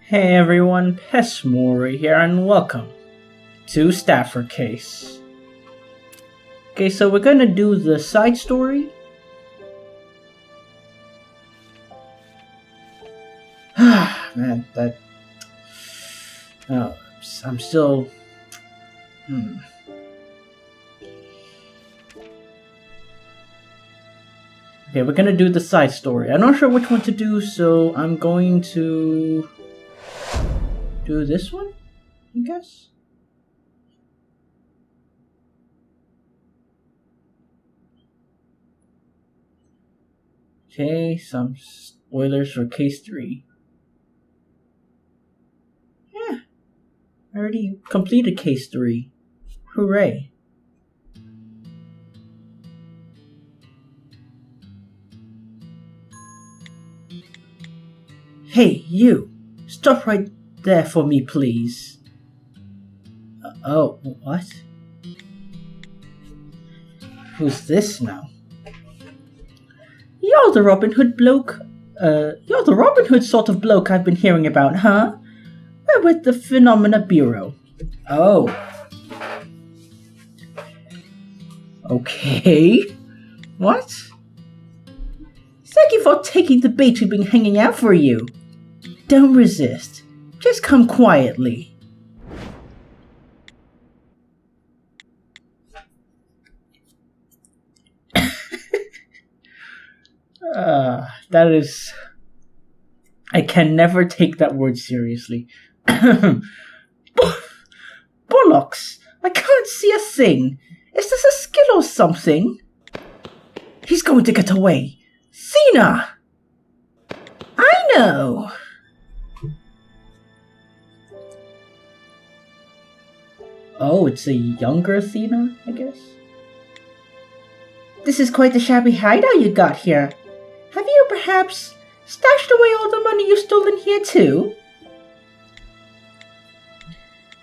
Hey everyone, Pessmori here and welcome to Stafford Case. Okay, so we're gonna do the side story. Man, that... Oh, I'm still... Okay, we're gonna do the side story. I'm not sure which one to do, so I'm going to... do this one, I guess? Okay, some spoilers for case 3. Yeah, I already completed case 3. Hooray. Hey, you! Stop right there for me, please. Oh, what? Who's this now? You're the Robin Hood bloke. You're the Robin Hood sort of bloke I've been hearing about, huh? We're with the Phenomena Bureau. Oh. Okay. What? Thank you for taking the bait we've been hanging out for you. Don't resist. Just come quietly. That is... I can never take that word seriously. Bollocks! I can't see a thing. Is this a skill or something? He's going to get away. Thena! I know! Oh, it's a younger Thena, I guess? This is quite the shabby hideout you got here. Have you perhaps stashed away all the money you stole in here too?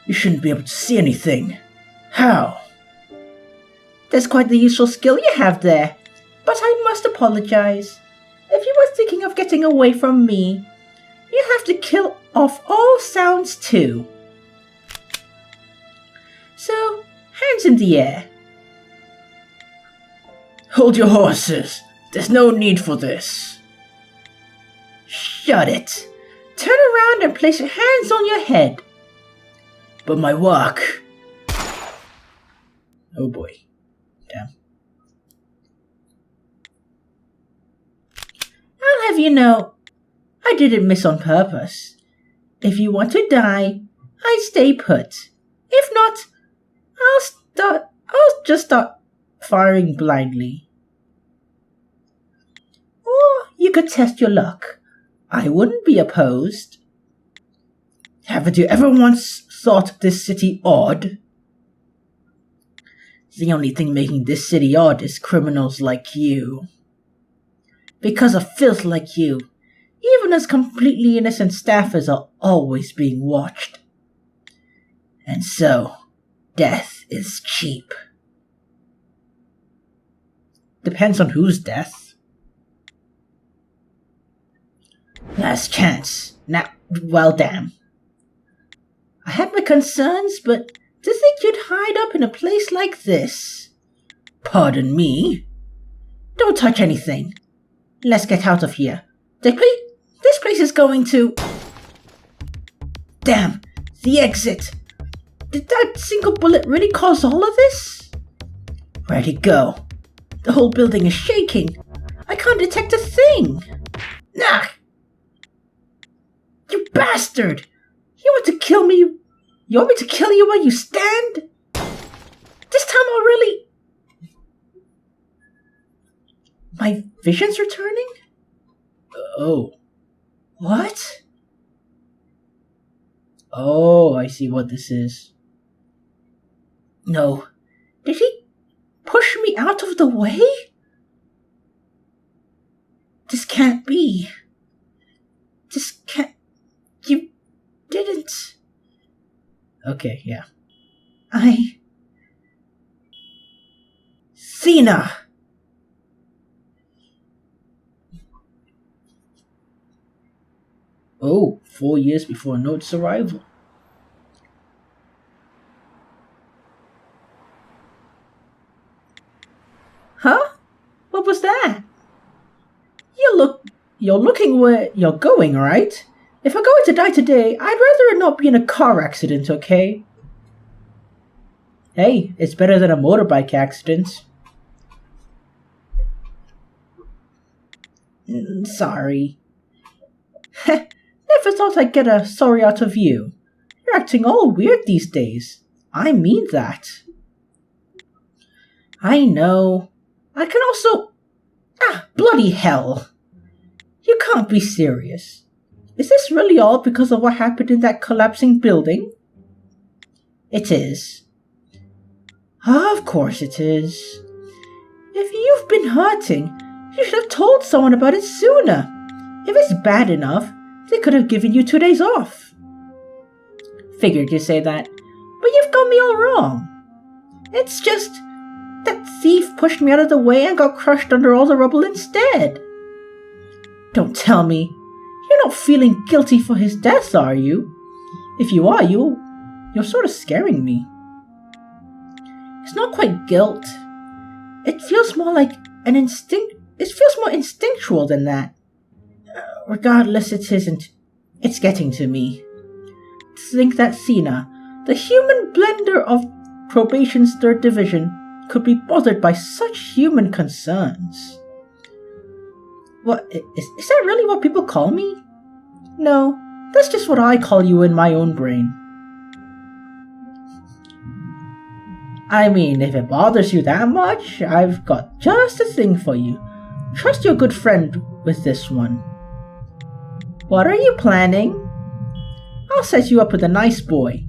You shouldn't be able to see anything. How? That's quite the useful skill you have there. But I must apologize. If you were thinking of getting away from me, you have to kill off all sounds too. So, hands in the air. Hold your horses. There's no need for this. Shut it. Turn around and place your hands on your head. But my work... Oh boy. Damn. I'll have you know, I didn't miss on purpose. If you want to die, I stay put. If not, I'll just start firing blindly. Or you could test your luck. I wouldn't be opposed. Haven't you ever once thought this city odd? The only thing making this city odd is criminals like you. Because of filth like you, even as completely innocent staffers are always being watched. And so, death is cheap. Depends on whose death. Last chance. Now, well, damn. I had my concerns, but to think you'd hide up in a place like this. Pardon me. Don't touch anything. Let's get out of here. This place is going to... Damn, the exit. Did that single bullet really cause all of this? Where'd it go? The whole building is shaking. I can't detect a thing. Nah! You bastard! You want to kill me? You want me to kill you where you stand? This time I'll really... My vision's returning? Oh. What? Oh, I see what this is. No. Did he push me out of the way? This can't be. This can't... You didn't... Okay, yeah. Thena! Oh, 4 years before Note's arrival. Huh? What was that? You're looking where you're going, right? If I'm going to die today, I'd rather it not be in a car accident, okay? Hey, it's better than a motorbike accident. Sorry. Never thought I'd get a sorry out of you. You're acting all weird these days. I mean that. I know. I can also... bloody hell. You can't be serious. Is this really all because of what happened in that collapsing building? It is. Of course it is. If you've been hurting, you should have told someone about it sooner. If it's bad enough, they could have given you 2 days off. Figured you'd say that, but you've got me all wrong. It's just... that thief pushed me out of the way and got crushed under all the rubble instead. Don't tell me. You're not feeling guilty for his death, are you? If you are, you're sort of scaring me. It's not quite guilt. It feels more like an instinct. It feels more instinctual than that. Regardless, it isn't. It's getting to me. To think that Thena, the human blender of probation's 3rd division, could be bothered by such human concerns. What, is that really what people call me? No, that's just what I call you in my own brain. I mean, if it bothers you that much, I've got just the thing for you. Trust your good friend with this one. What are you planning? I'll set you up with a nice boy.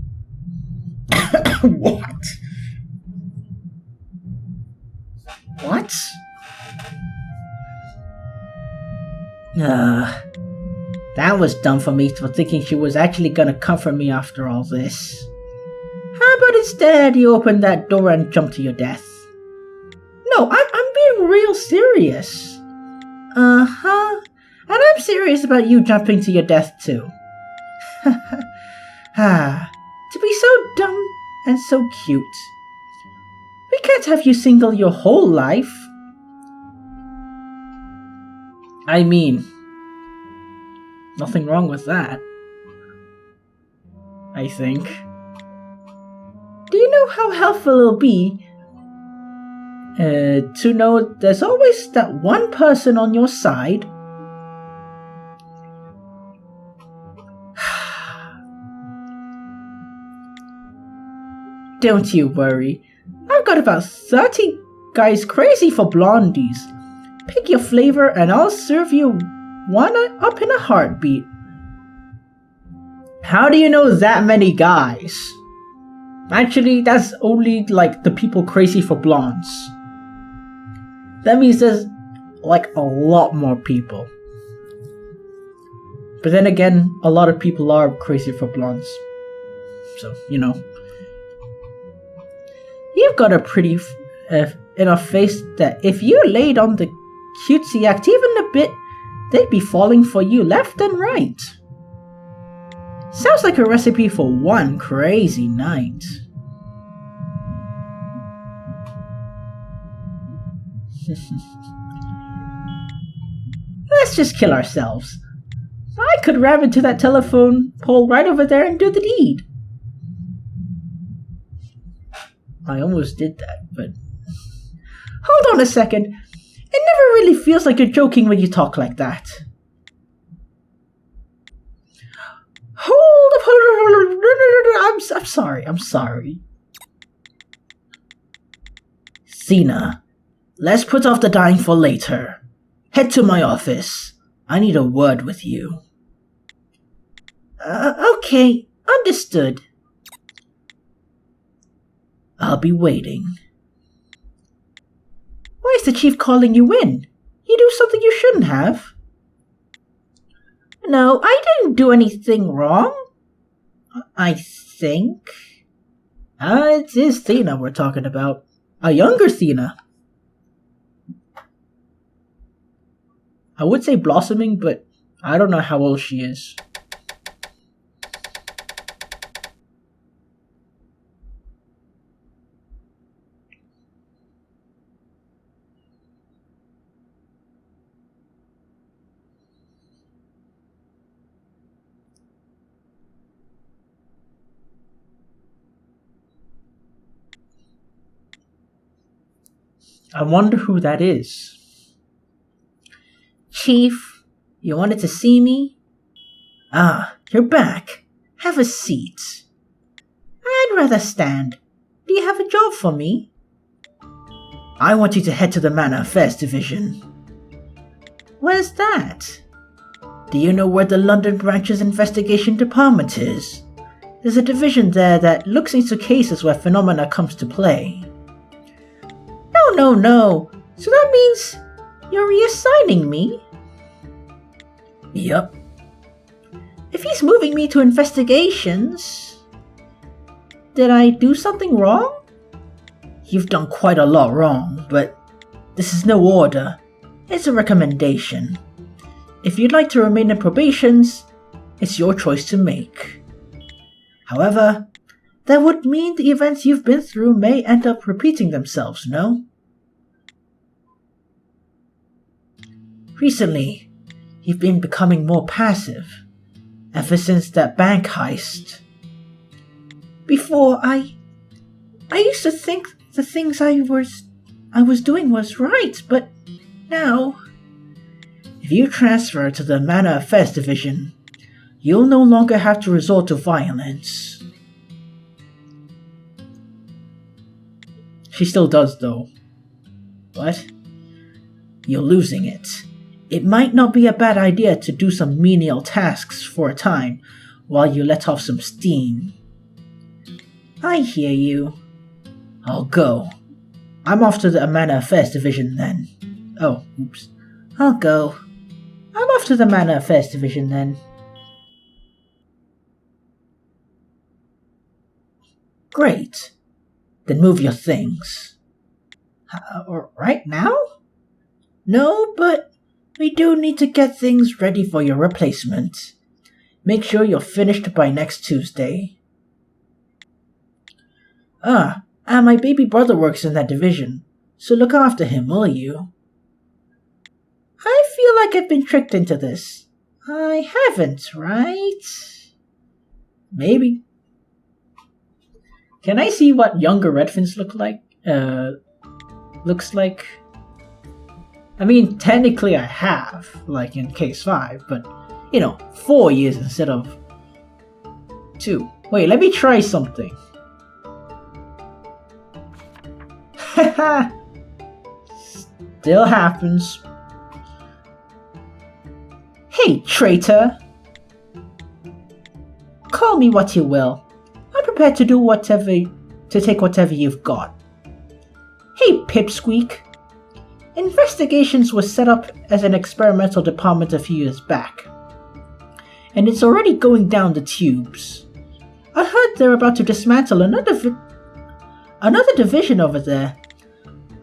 What? What? That was dumb for me for thinking she was actually gonna comfort me after all this. How about instead you open that door and jump to your death? No, I'm being real serious. Uh-huh. And I'm serious about you jumping to your death too. To be so dumb and so cute. We can't have you single your whole life. I mean, nothing wrong with that. I think. Do you know how helpful it'll be to know there's always that one person on your side? Don't you worry. I've got about 30 guys crazy for blondies. Pick your flavor and I'll serve you one up in a heartbeat. How do you know that many guys? Actually, that's only like the people crazy for blondes. That means there's like a lot more people. But then again, a lot of people are crazy for blondes. So, you know. You've got a pretty enough face that if you laid on the cutesy act even a bit, they'd be falling for you left and right. Sounds like a recipe for one crazy night. Let's just kill ourselves. I could ram into that telephone pole right over there and do the deed. I almost did that, but... Hold on a second. It never really feels like you're joking when you talk like that. Hold up. I'm sorry. Thena, let's put off the dying for later. Head to my office. I need a word with you. Okay. Understood. I'll be waiting. Why is the chief calling you in? You do something you shouldn't have. No, I didn't do anything wrong. I think. It is Thena we're talking about. A younger Thena. I would say blossoming, but I don't know how old she is. I wonder who that is. Chief, you wanted to see me? Ah, you're back. Have a seat. I'd rather stand. Do you have a job for me? I want you to head to the Manor Affairs Division. Where's that? Do you know where the London branch's investigation department is? There's a division there that looks into cases where phenomena comes to play. No. So that means you're reassigning me? Yup. If he's moving me to investigations, did I do something wrong? You've done quite a lot wrong, but this is no order. It's a recommendation. If you'd like to remain in probations, it's your choice to make. However, that would mean the events you've been through may end up repeating themselves, no? Recently, you've been becoming more passive, ever since that bank heist. Before, I used to think the things I was doing was right, but now, if you transfer to the Manor Affairs Division, you'll no longer have to resort to violence. She still does, though. What? You're losing it. It might not be a bad idea to do some menial tasks for a time while you let off some steam. I hear you. I'll go. I'm off to the Manor Affairs Division then. Oh, oops. I'll go. I'm off to the Manor Affairs Division then. Great. Then move your things. Right now? No, but we do need to get things ready for your replacement. Make sure you're finished by next Tuesday. My baby brother works in that division, so look after him, will you? I feel like I've been tricked into this. I haven't, right? Maybe. Can I see what younger Redfins look like? Looks like... I mean, technically I have, like in Case 5, but, 4 years instead of 2. Wait, let me try something. Haha! Still happens. Hey, traitor! Call me what you will. I'm prepared to do take whatever you've got. Hey, Pipsqueak! Investigations was set up as an experimental department a few years back, and it's already going down the tubes. I heard they're about to dismantle another division over there.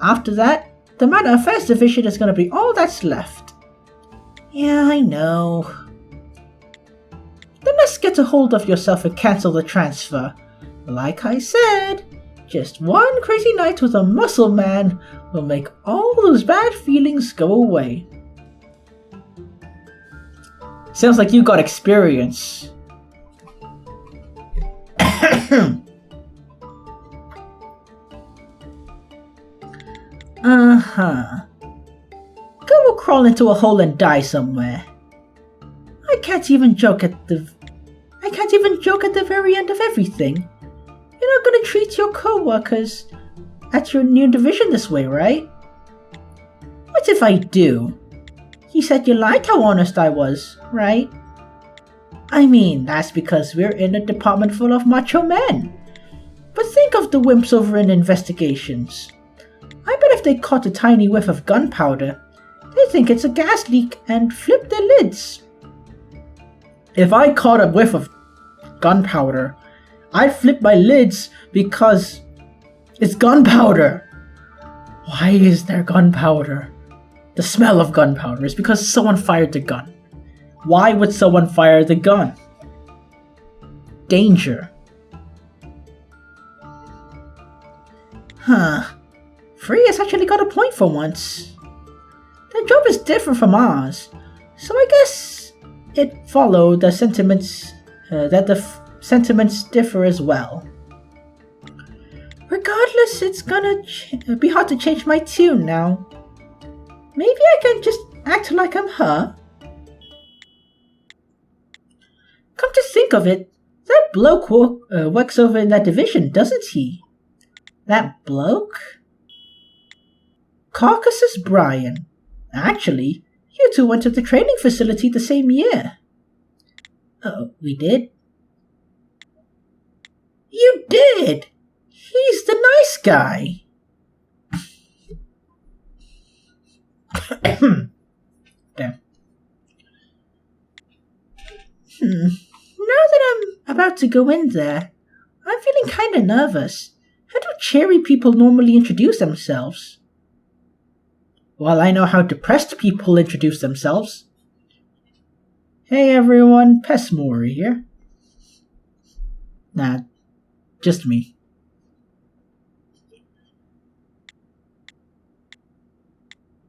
After that, the Manor Affairs Division is going to be all that's left. Yeah, I know. Then let's get a hold of yourself and cancel the transfer. Like I said, just one crazy night with a muscle man will make all those bad feelings go away. Sounds like you got experience. Go crawl into a hole and die somewhere. I can't even joke at the very end of everything. You're not gonna treat your co-workers at your new division this way, right? What if I do? You said you liked how honest I was, right? I mean, that's because we're in a department full of macho men. But think of the wimps over in investigations. I bet if they caught a tiny whiff of gunpowder, they'd think it's a gas leak and flip their lids. If I caught a whiff of gunpowder, I'd flip my lids because it's gunpowder. Why is there gunpowder? The smell of gunpowder is because someone fired the gun. Why would someone fire the gun? Danger. Freya's actually got a point for once. Their job is different from ours, so I guess it followed the sentiments that the sentiments differ as well. Regardless, it's gonna be hard to change my tune now. Maybe I can just act like I'm her? Come to think of it, that bloke works over in that division, doesn't he? That bloke? Caucasus Brian. Actually, you two went to the training facility the same year. Oh, we did? You did! He's the nice guy. Damn. Now that I'm about to go in there, I'm feeling kinda nervous. How do cheery people normally introduce themselves? Well, I know how depressed people introduce themselves. Hey everyone, Pesmori here. Nah, just me.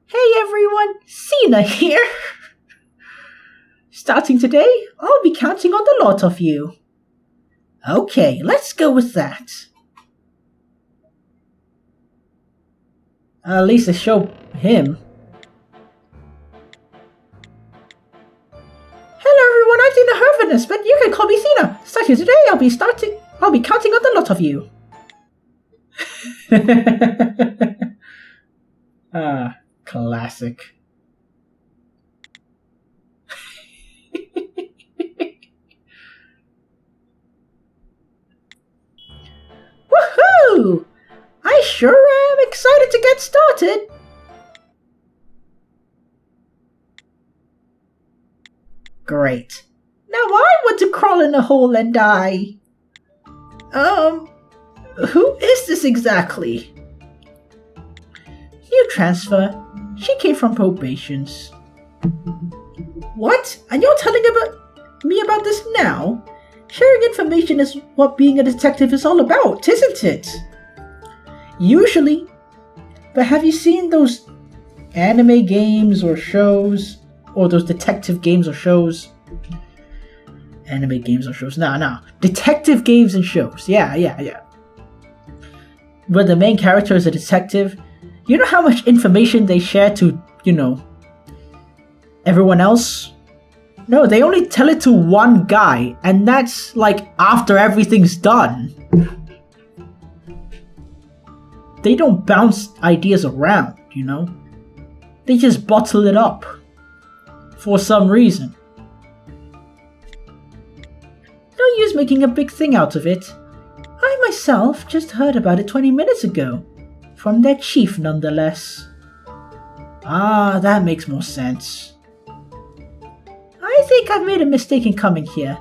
Hey everyone, Thena here. Starting today, I'll be counting on the lot of you. Okay, let's go with that. At least I show him. Hello everyone, I'm Thena Hervinus, but you can call me Thena. Starting today, I'll be counting on the lot of you. Ah, classic. Woohoo! I sure am excited to get started! Great. Now I want to crawl in a hole and die. Who is this exactly? New transfer. She came from probations. What? And you're telling me about this now? Sharing information is what being a detective is all about, isn't it? Usually. But have you seen those anime games or shows? Or those detective games or shows? Anime games or shows? No. Detective games and shows. Yeah. Where the main character is a detective. You know how much information they share to, everyone else? No, they only tell it to one guy, and that's like after everything's done. They don't bounce ideas around, They just bottle it up. For some reason. No use making a big thing out of it. I myself just heard about it 20 minutes ago. From their chief, nonetheless. Ah, that makes more sense. I think I've made a mistake in coming here.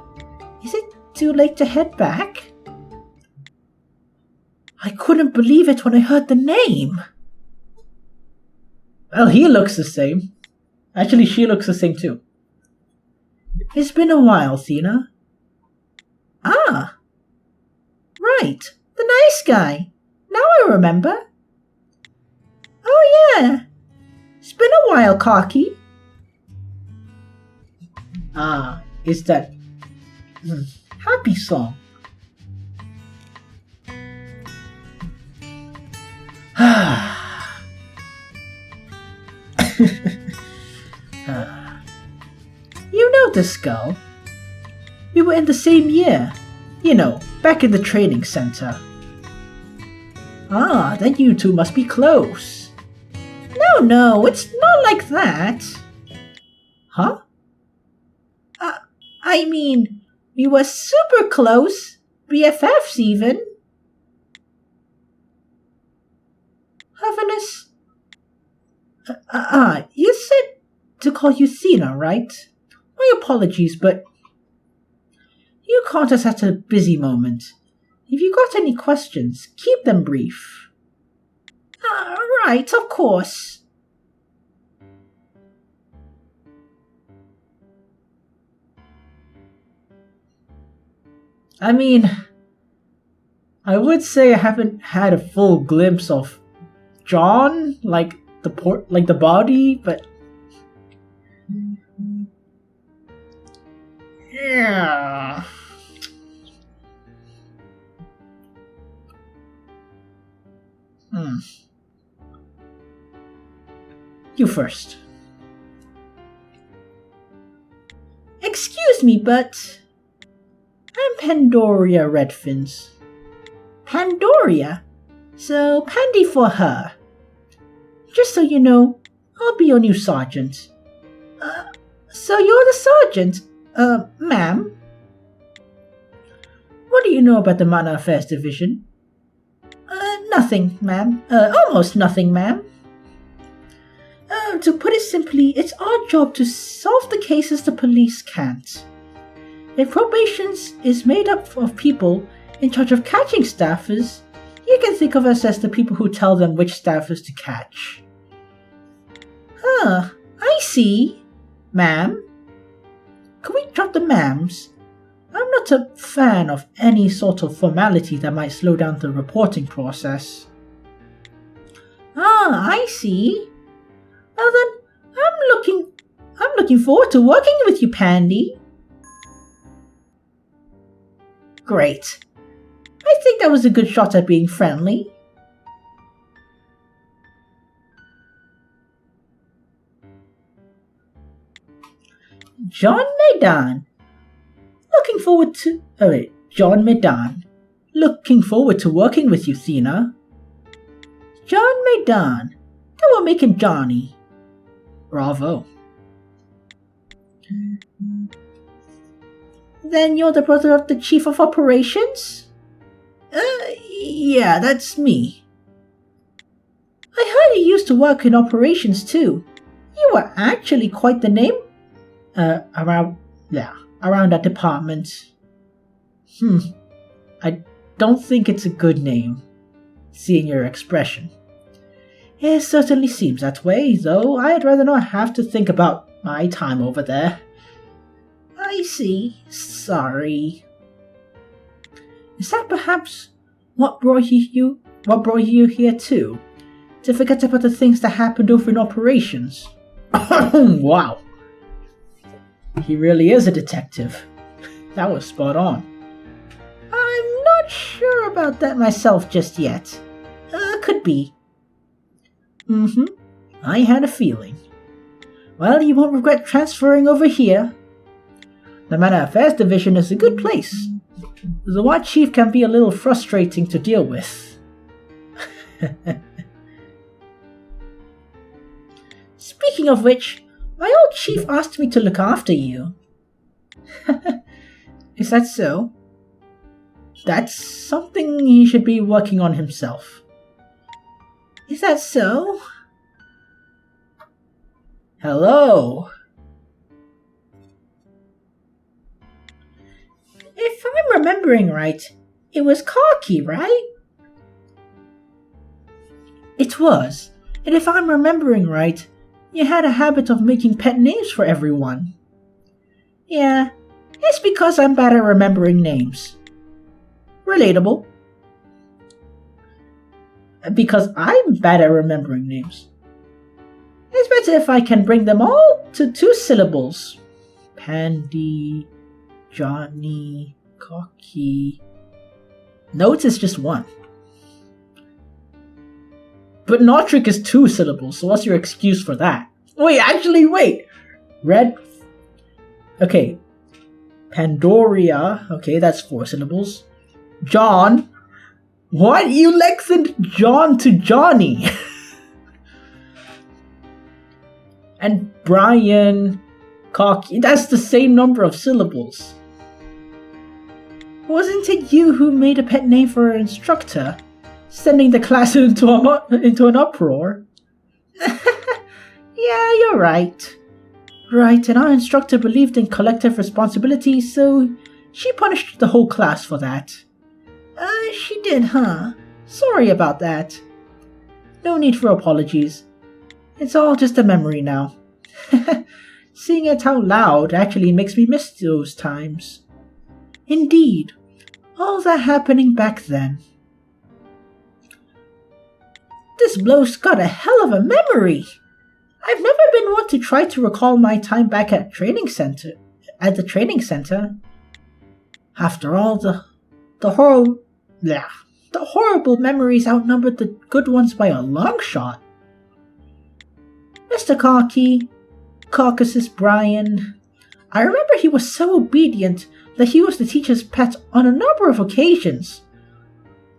Is it too late to head back? I couldn't believe it when I heard the name. Well, he looks the same. Actually, she looks the same too. It's been a while, Thena. Ah! Right, the nice guy. Now I remember. Oh yeah. It's been a while, Kaki. Ah, it's that happy song. You know this girl. We were in the same year. Back in the training center. Ah, then you two must be close. No, it's not like that. Huh? I mean, we were super close. BFFs even. Hervinus? You said to call you Thena, right? My apologies, but you caught us at a busy moment. If you got any questions, keep them brief. Right, of course. I mean, I would say I haven't had a full glimpse of John, like the body, but yeah. You first. Excuse me, but I'm Pandoria Redfins. Pandoria? So, Pandy for her. Just so you know, I'll be your new sergeant. So you're the sergeant? Ma'am? What do you know about the Minor Affairs Division? Nothing, ma'am. Almost nothing, ma'am. To put it simply, it's our job to solve the cases the police can't. If probation is made up of people in charge of catching staffers, you can think of us as the people who tell them which staffers to catch. I see. Ma'am? Can we drop the ma'ams? I'm not a fan of any sort of formality that might slow down the reporting process. I see. Well then, I'm looking forward to working with you, Pandy. Great. I think that was a good shot at being friendly. John Medan. John Medan. Looking forward to working with you, Thena. John Medan. Then we'll make him Johnny. Bravo. Then you're the brother of the Chief of Operations? Yeah, that's me. I heard you used to work in operations too. You were actually quite the name around that department. I don't think it's a good name, seeing your expression. It certainly seems that way, though I'd rather not have to think about my time over there. I see. Sorry. Is that perhaps what brought you here too? To forget about the things that happened over in operations? Wow. He really is a detective. That was spot on. I'm not sure about that myself just yet. Could be. I had a feeling. Well, you won't regret transferring over here. The Minor Affairs Division is a good place. The White Chief can be a little frustrating to deal with. Speaking of which, my old chief asked me to look after you. Is that so? That's something he should be working on himself. Is that so? Hello? If I'm remembering right, it was Khaki, right? It was. And if I'm remembering right, you had a habit of making pet names for everyone. Yeah, it's because I'm bad at remembering names. Relatable. Because I'm bad at remembering names. It's better if I can bring them all to 2 syllables. Pandy, Johnny, Cocky. Notes is just 1. But Nautric is 2 syllables, so what's your excuse for that? Wait. Red. Okay. Pandoria. Okay, that's 4 syllables. John. What? You lengthened John to Johnny. And Brian. Cocky. That's the same number of syllables. Wasn't it you who made a pet name for an instructor? Sending the class into an uproar. Yeah, you're right. Right, and our instructor believed in collective responsibility, so she punished the whole class for that. She did, huh? Sorry about that. No need for apologies. It's all just a memory now. Seeing it out loud actually makes me miss those times. Indeed, all that happening back then. This bloke's got a hell of a memory. I've never been one to try to recall my time back at the training center. After all, the whole... Yeah, The horrible memories outnumbered the good ones by a long shot. Mr. Caucasus Brian. I remember he was so obedient that he was the teacher's pet on a number of occasions.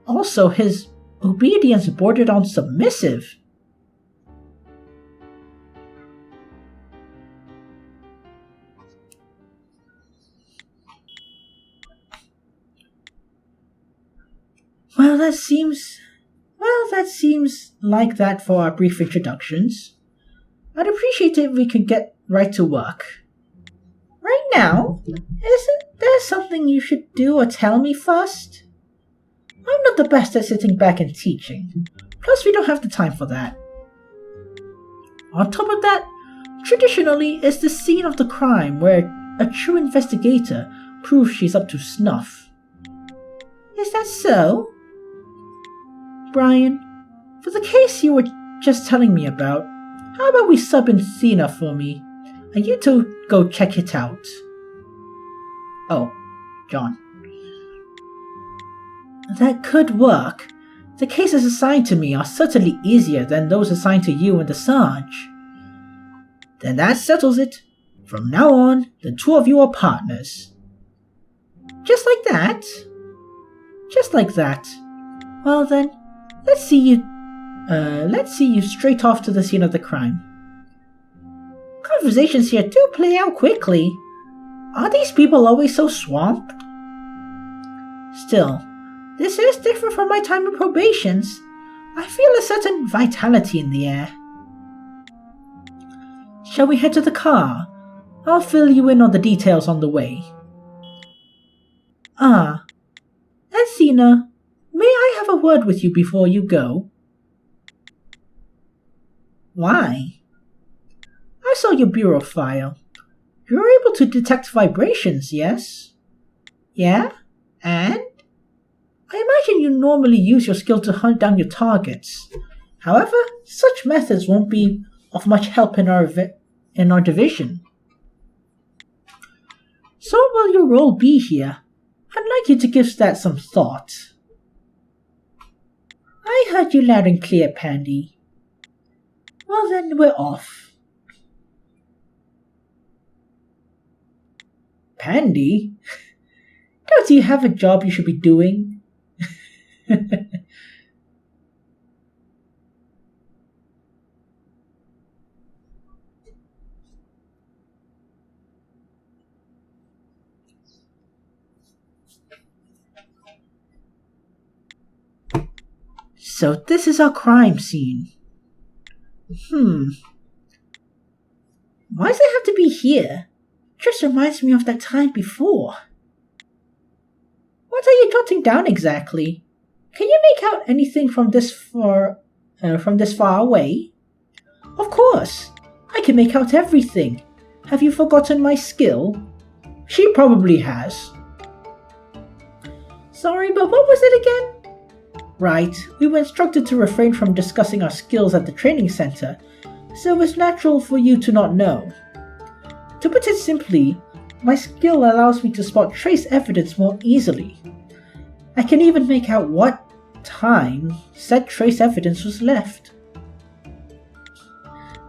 Also, his obedience bordered on submissive. Well, that seems like that for our brief introductions. I'd appreciate it if we could get right to work. Right now? Isn't there something you should do or tell me first? I'm not the best at sitting back and teaching. Plus, we don't have the time for that. On top of that, traditionally, it's the scene of the crime where a true investigator proves she's up to snuff. Is that so? Brian, for the case you were just telling me about, how about we sub in Thena for me, and you two go check it out? Oh, John. That could work. The cases assigned to me are certainly easier than those assigned to you and the Sarge. Then that settles it. From now on, the two of you are partners. Just like that? Just like that. Well then, let's see you straight off to the scene of the crime. Conversations here do play out quickly. Are these people always so swamped? Still, this is different from my time in probations. I feel a certain vitality in the air. Shall we head to the car? I'll fill you in on the details on the way. And Thena, may I have a word with you before you go? Why? I saw your bureau file. You're able to detect vibrations, yes? Yeah? And? I imagine you normally use your skill to hunt down your targets. However, such methods won't be of much help in our division. So will your role be here? I'd like you to give that some thought. I heard you loud and clear, Pandy. Well then, we're off. Pandy? Don't you have a job you should be doing? So this is our crime scene. Why does it have to be here? Just reminds me of that time before. What are you jotting down exactly? Can you make out anything from this far away? Of course, I can make out everything. Have you forgotten my skill? She probably has. Sorry, but what was it again? Right, we were instructed to refrain from discussing our skills at the training center, so it's natural for you to not know. To put it simply, my skill allows me to spot trace evidence more easily. I can even make out what time said trace evidence was left.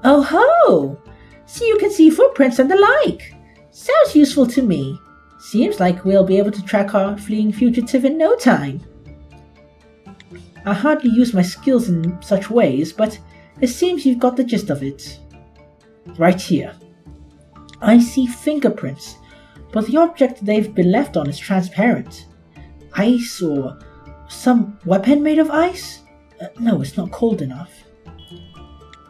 Oh ho! So you can see footprints and the like. Sounds useful to me. Seems like we'll be able to track our fleeing fugitive in no time. I hardly use my skills in such ways, but it seems you've got the gist of it. Right here. I see fingerprints, but the object they've been left on is transparent. Ice or some weapon made of ice? No, it's not cold enough.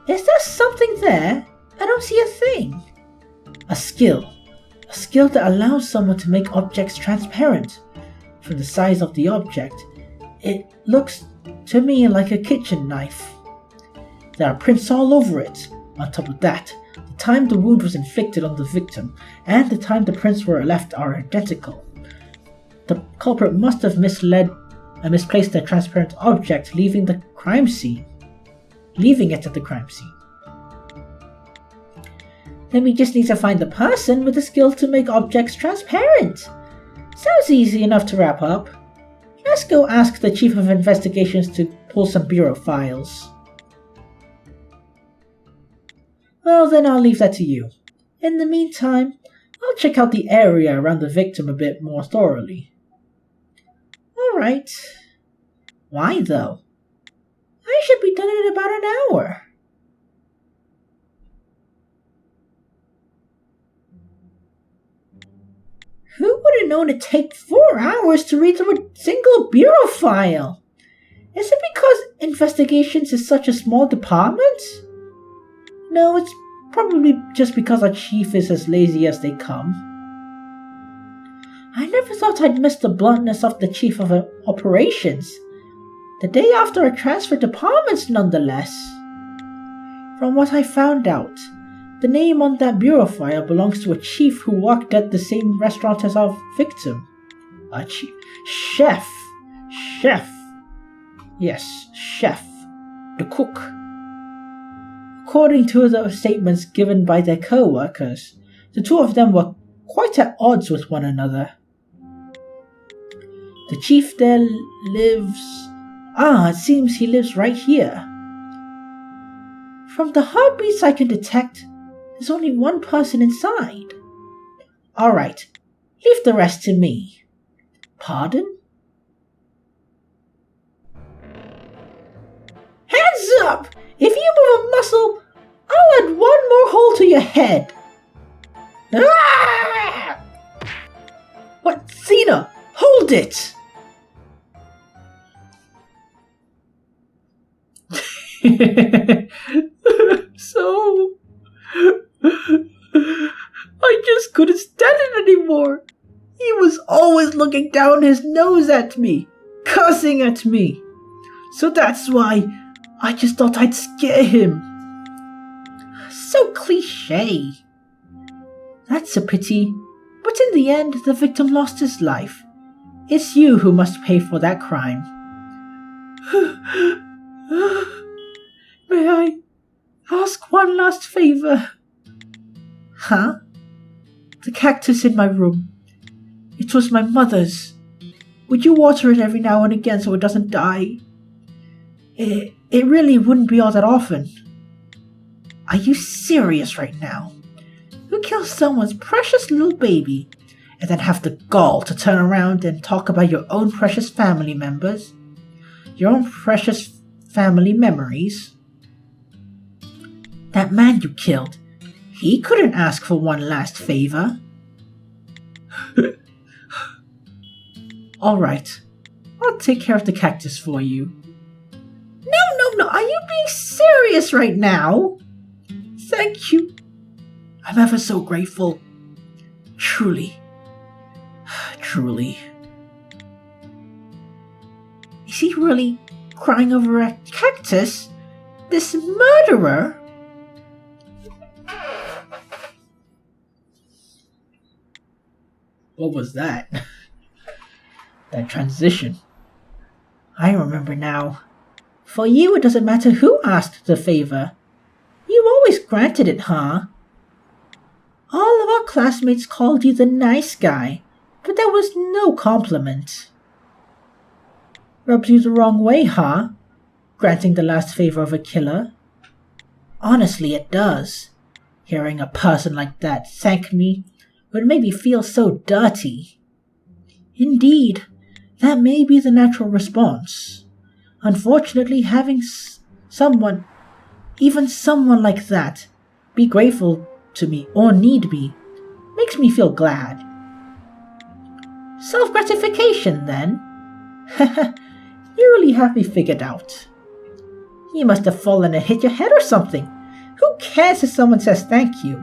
Is there something there? I don't see a thing. A skill that allows someone to make objects transparent. From the size of the object, it looks to me like a kitchen knife. There are prints all over it. On top of that, the time the wound was inflicted on the victim and the time the prints were left are identical. The culprit must have misplaced the transparent object, leaving it at the crime scene. Then we just need to find the person with the skill to make objects transparent. Sounds easy enough to wrap up. Let's go ask the Chief of Investigations to pull some bureau files. Well, then I'll leave that to you. In the meantime, I'll check out the area around the victim a bit more thoroughly. Alright. Why, though? I should be done in about an hour. Who would have known it'd take 4 hours to read through a single bureau file? Is it because investigations is such a small department? No, it's probably just because our chief is as lazy as they come. I never thought I'd miss the bluntness of the chief of operations. The day after I transferred departments, nonetheless. From what I found out, the name on that bureau file belongs to a chief who worked at the same restaurant as our victim. A chief. Chef. Yes, chef. The cook. According to the statements given by their co-workers, the two of them were quite at odds with one another. The chief there lives... it seems he lives right here. From the heartbeats I can detect, there's only one person inside. Alright, leave the rest to me. Pardon? Hands up! If you move a muscle, I'll add one more hole to your head. Ah! What? Thena, hold it! So... I just couldn't stand it anymore. He was always looking down his nose at me, cussing at me. So that's why I just thought I'd scare him. So cliché. That's a pity, but in the end the victim lost his life. It's you who must pay for that crime. May I ask one last favor? Huh? The cactus in my room. It was my mother's. Would you water it every now and again so it doesn't die? It really wouldn't be all that often. Are you serious right now? Who kills someone's precious little baby and then have the gall to turn around and talk about your own precious family members? Your own precious family memories? That man you killed, he couldn't ask for one last favor. Alright, I'll take care of the cactus for you. No, are you being serious right now? Thank you. I'm ever so grateful. Truly. Is he really crying over a cactus? This murderer? What was that? That transition. I remember now. For you, it doesn't matter who asked the favor. You always granted it, huh? All of our classmates called you the nice guy, but that was no compliment. Rubs you the wrong way, huh? Granting the last favor of a killer? Honestly, it does. Hearing a person like that thank me would make me feel so dirty. Indeed, that may be the natural response. Unfortunately, having someone, even someone like that, be grateful to me or need me, makes me feel glad. Self-gratification, then? You really have me figured out. You must have fallen and hit your head or something. Who cares if someone says thank you?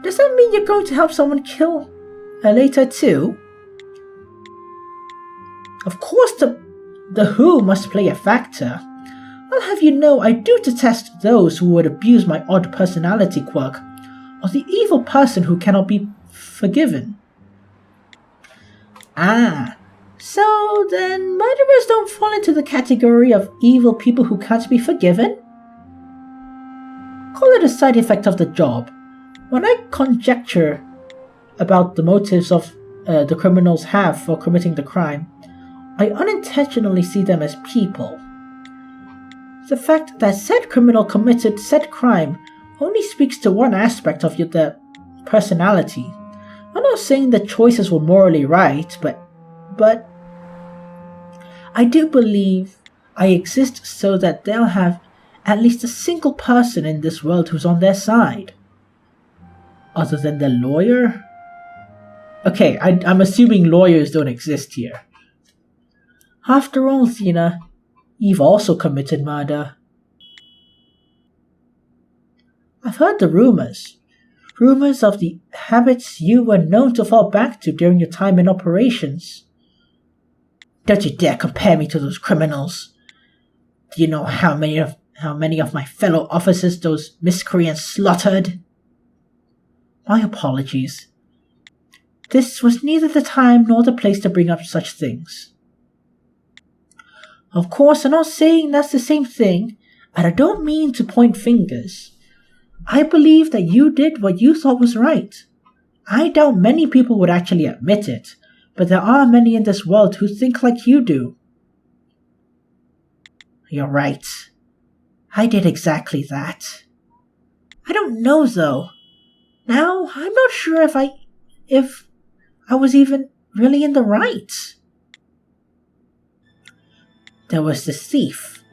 Does that mean you're going to help someone kill later too? Of course the who must play a factor. I'll have you know I do detest those who would abuse my odd personality quirk, or the evil person who cannot be forgiven. So then murderers don't fall into the category of evil people who can't be forgiven? Call it a side effect of the job. When I conjecture about the motives of the criminals have for committing the crime, I unintentionally see them as people. The fact that said criminal committed said crime only speaks to one aspect of their personality. I'm not saying the choices were morally right, but I do believe I exist so that they'll have at least a single person in this world who's on their side. Other than the lawyer? Okay, I'm assuming lawyers don't exist here. After all, Thena, you've also committed murder. I've heard the rumors. Rumors of the habits you were known to fall back to during your time in operations. Don't you dare compare me to those criminals. Do you know how many of my fellow officers those miscreants slaughtered? My apologies. This was neither the time nor the place to bring up such things. Of course, I'm not saying that's the same thing, and I don't mean to point fingers. I believe that you did what you thought was right. I doubt many people would actually admit it, but there are many in this world who think like you do. You're right. I did exactly that. I don't know, though. Now, I'm not sure if I was even really in the right. There was this thief.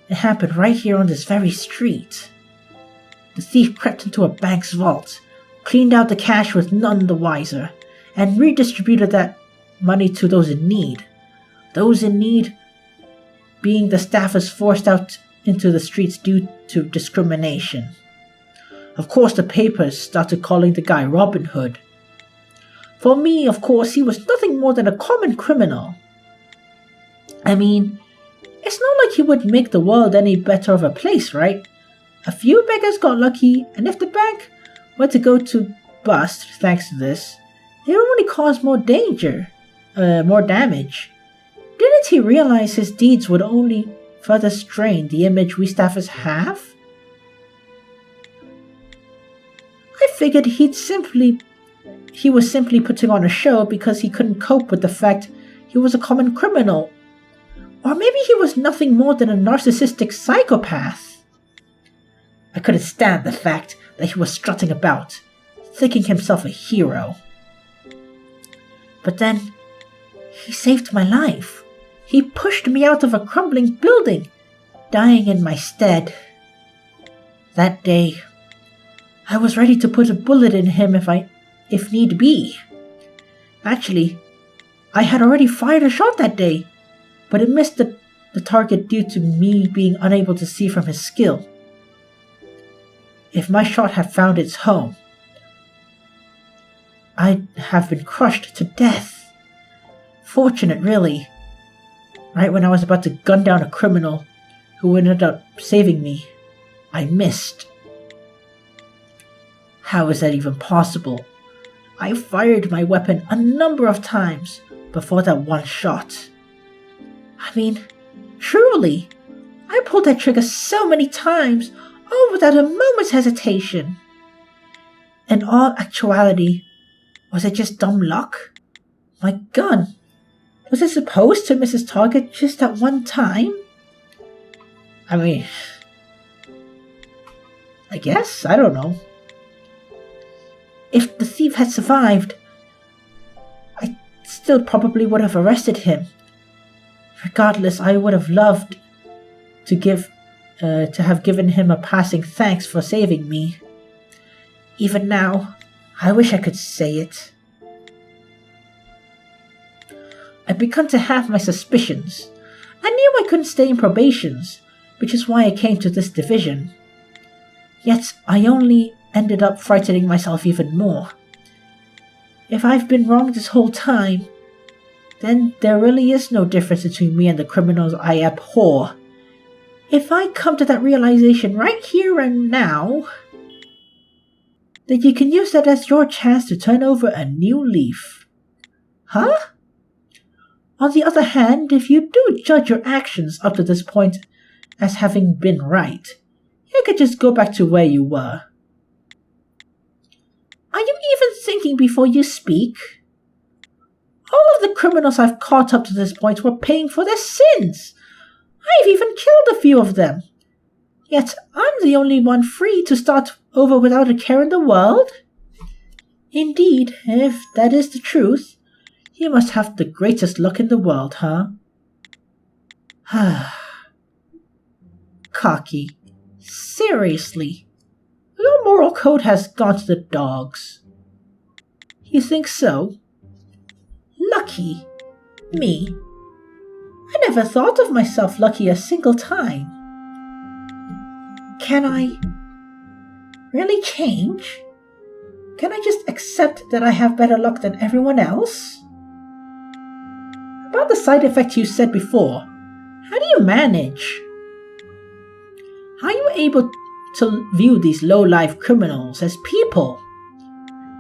It happened right here on this very street. The thief crept into a bank's vault, cleaned out the cash with none the wiser, and redistributed that money to those in need. Those in need being the staffers forced out into the streets due to discrimination. Of course, the papers started calling the guy Robin Hood. For me, of course, he was nothing more than a common criminal. I mean, it's not like he would make the world any better of a place, right? A few beggars got lucky, and if the bank were to go to bust thanks to this, it would only cause more damage. Didn't he realize his deeds would only further strain the image we staffers have? I figured he was simply putting on a show because he couldn't cope with the fact he was a common criminal. Or maybe he was nothing more than a narcissistic psychopath. I couldn't stand the fact that he was strutting about, thinking himself a hero. But then, he saved my life. He pushed me out of a crumbling building, dying in my stead. That day, I was ready to put a bullet in him if need be. Actually, I had already fired a shot that day, but it missed the target due to me being unable to see from his skill. If my shot had found its home, I'd have been crushed to death. Fortunate, really. Right when I was about to gun down a criminal who ended up saving me, I missed. How is that even possible? I fired my weapon a number of times before that one shot. I mean, truly, I pulled that trigger so many times, all without a moment's hesitation. In all actuality, was it just dumb luck? My gun, was it supposed to miss its target just at one time? I mean, I guess, I don't know. If the thief had survived, I still probably would have arrested him. Regardless, I would have loved to have given him a passing thanks for saving me. Even now, I wish I could say it. I've begun to have my suspicions. I knew I couldn't stay in probations, which is why I came to this division. Yet I only ended up frightening myself even more. If I've been wrong this whole time, then there really is no difference between me and the criminals I abhor. If I come to that realization right here and now, then you can use that as your chance to turn over a new leaf. Huh? On the other hand, if you do judge your actions up to this point as having been right, you could just go back to where you were. Are you even thinking before you speak? All of the criminals I've caught up to this point were paying for their sins. I've even killed a few of them. Yet I'm the only one free to start over without a care in the world? Indeed, if that is the truth, you must have the greatest luck in the world, huh? Cocky. Seriously. Your moral code has gone to the dogs. You think so? Lucky. Me. I never thought of myself lucky a single time. Can I really change? Can I just accept that I have better luck than everyone else? About the side effect you said before, how do you manage? How are you able to view these low-life criminals as people?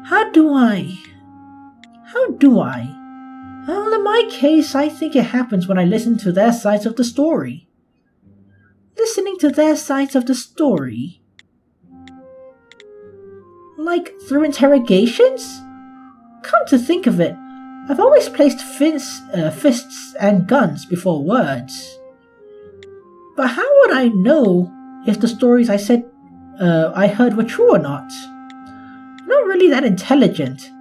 How do I? Well, in my case, I think it happens when I listen to their sides of the story. Listening to their sides of the story? Like through interrogations? Come to think of it, I've always placed fists and guns before words. But how would I know if the stories I heard were true or not? I'm not really that intelligent.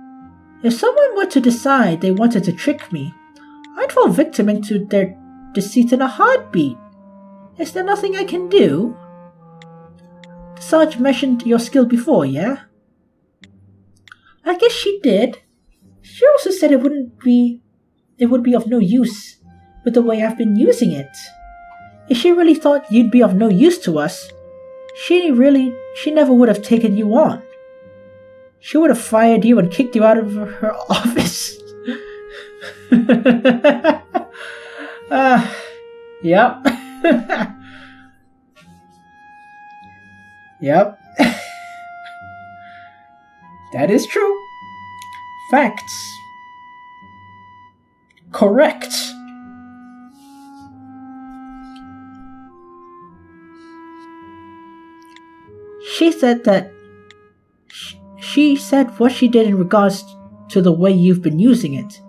If someone were to decide they wanted to trick me, I'd fall victim into their deceit in a heartbeat. Is there nothing I can do? The Sarge mentioned your skill before, yeah? I guess she did. She also said it would be of no use with the way I've been using it. If she really thought you'd be of no use to us, she never would have taken you on. She would have fired you and kicked you out of her office. Yep. Yep. That is true. Facts. Correct. She said what she did in regards to the way you've been using it.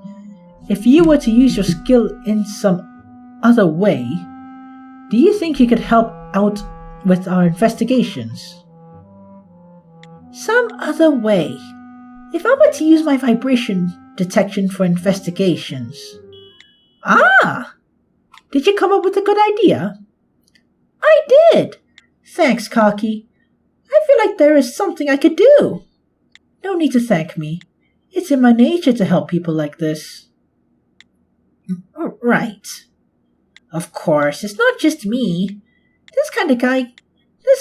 If you were to use your skill in some other way, do you think you could help out with our investigations? Some other way? If I were to use my vibration detection for investigations. Ah! Did you come up with a good idea? I did! Thanks, Cocky. I feel like there is something I could do. No need to thank me. It's in my nature to help people like this. Right. Of course, it's not just me. This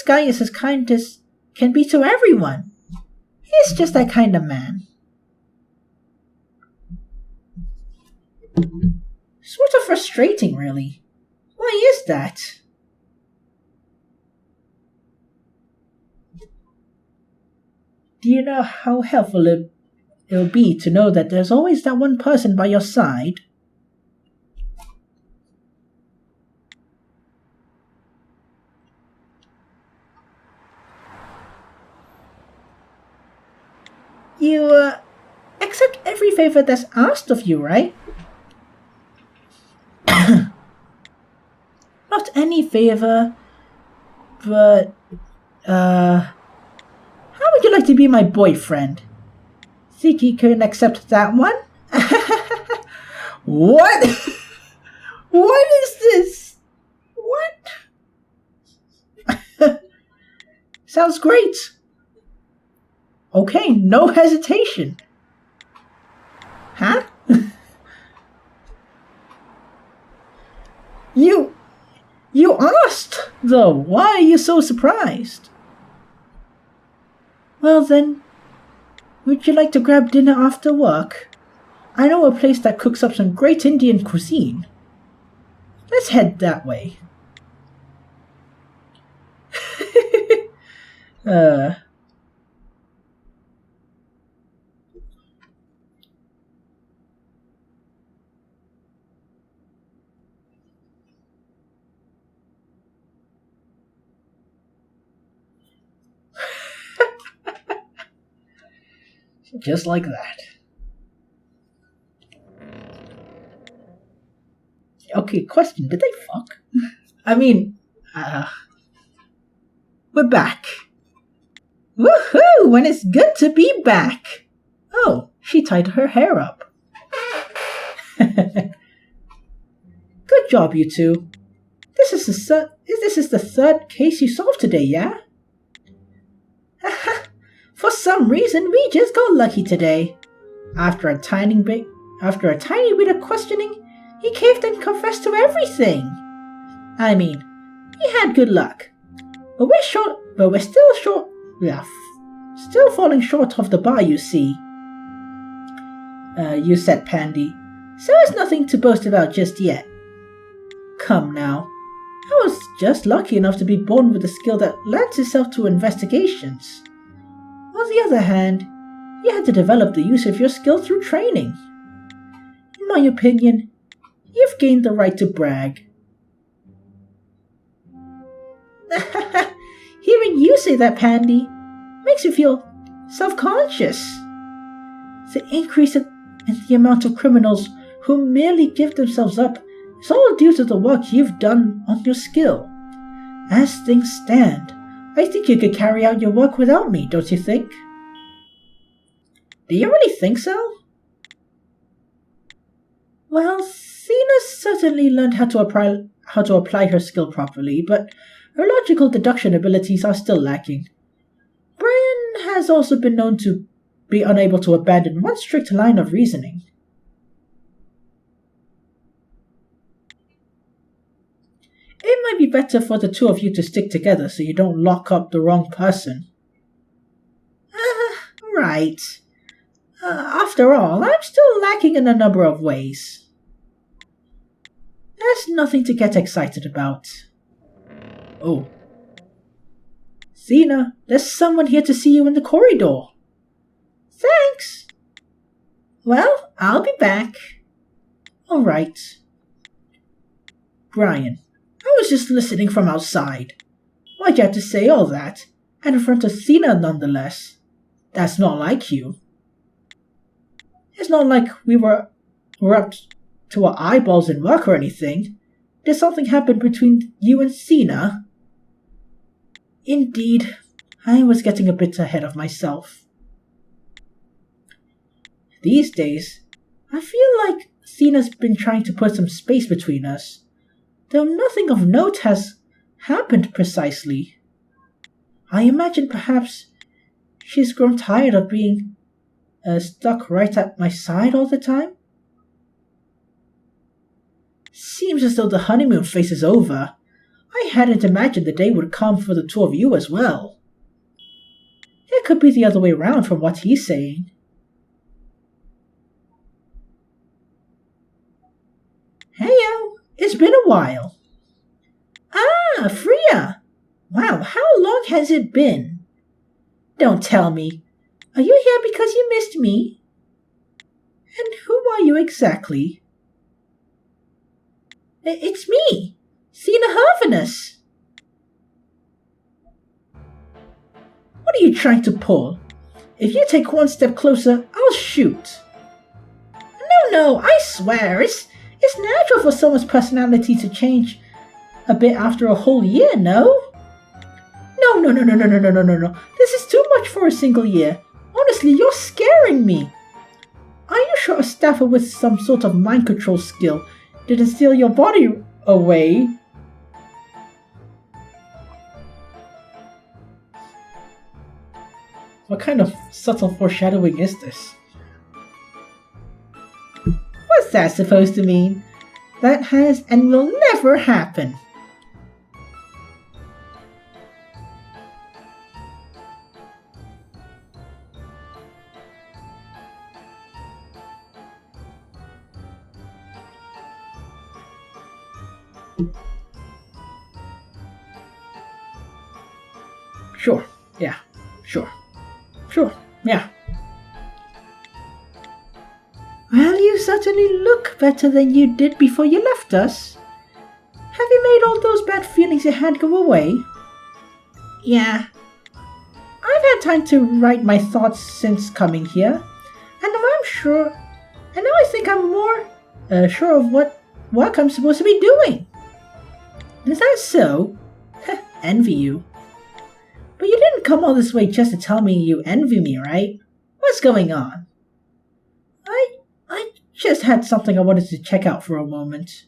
guy is as kind as can be to everyone. He's just that kind of man. Sort of frustrating, really. Why is that? Do you know how helpful it'll be to know that there's always that one person by your side? You, accept every favor that's asked of you, right? Not any favor, but, how would you like to be my boyfriend? Think you can accept that one? What? What is this? What? Sounds great. Okay, no hesitation. Huh? You asked, though. Why are you so surprised? Well then, would you like to grab dinner after work? I know a place that cooks up some great Indian cuisine. Let's head that way. Just like that. Okay, question, did they fuck? I mean, we're back. Woohoo! When it's good to be back. Oh, she tied her hair up. Good job, you two. This is the third case you solved today, yeah? For some reason, we just got lucky today. After a tiny bit of questioning, he caved and confessed to everything. I mean, we had good luck, but we're still short. Still falling short of the bar, you see. You said, Pandy. So it's nothing to boast about just yet. Come now. I was just lucky enough to be born with a skill that lends itself to investigations. On the other hand, you had to develop the use of your skill through training. In my opinion, you've gained the right to brag. Hearing you say that, Pandy, makes you feel self-conscious. The increase in the amount of criminals who merely give themselves up is all due to the work you've done on your skill. As things stand, I think you could carry out your work without me, don't you think? Do you really think so? Well, Thena certainly learned how to apply her skill properly, but her logical deduction abilities are still lacking. Brian has also been known to be unable to abandon one strict line of reasoning. It might be better for the two of you to stick together so you don't lock up the wrong person. Right. After all, I'm still lacking in a number of ways. There's nothing to get excited about. Oh. Thena, there's someone here to see you in the corridor. Thanks. Well, I'll be back. All right. Brian, I was just listening from outside. Why'd you have to say all that? And in front of Thena, nonetheless. That's not like you. It's not like we're up to our eyeballs in work or anything. Did something happen between you and Thena? Indeed, I was getting a bit ahead of myself. These days, I feel like Thena's been trying to put some space between us, though nothing of note has happened precisely. I imagine perhaps she's grown tired of being stuck right at my side all the time. Seems as though the honeymoon phase is over. I hadn't imagined the day would come for the two of you as well. It could be the other way around from what he's saying. Heyo, it's been a while. Ah, Freya! Wow, how long has it been? Don't tell me. Are you here because you missed me? And who are you exactly? It's me, Thena Hervinus. What are you trying to pull? If you take one step closer, I'll shoot. No, I swear, it's natural for someone's personality to change a bit after a whole year, no? No. This is too much for a single year. Honestly, you're scaring me. Are you sure a staffer with some sort of mind control skill didn't steal your body away? What kind of subtle foreshadowing is this? What's that supposed to mean? That has and will never happen. Sure, yeah, sure, yeah. Well, you certainly look better than you did before you left us. Have you made all those bad feelings you had go away? Yeah. I've had time to write my thoughts since coming here, and now I think I'm more sure of what work I'm supposed to be doing. Is that so? Envy you. But you didn't come all this way just to tell me you envy me, right? What's going on? I just had something I wanted to check out for a moment.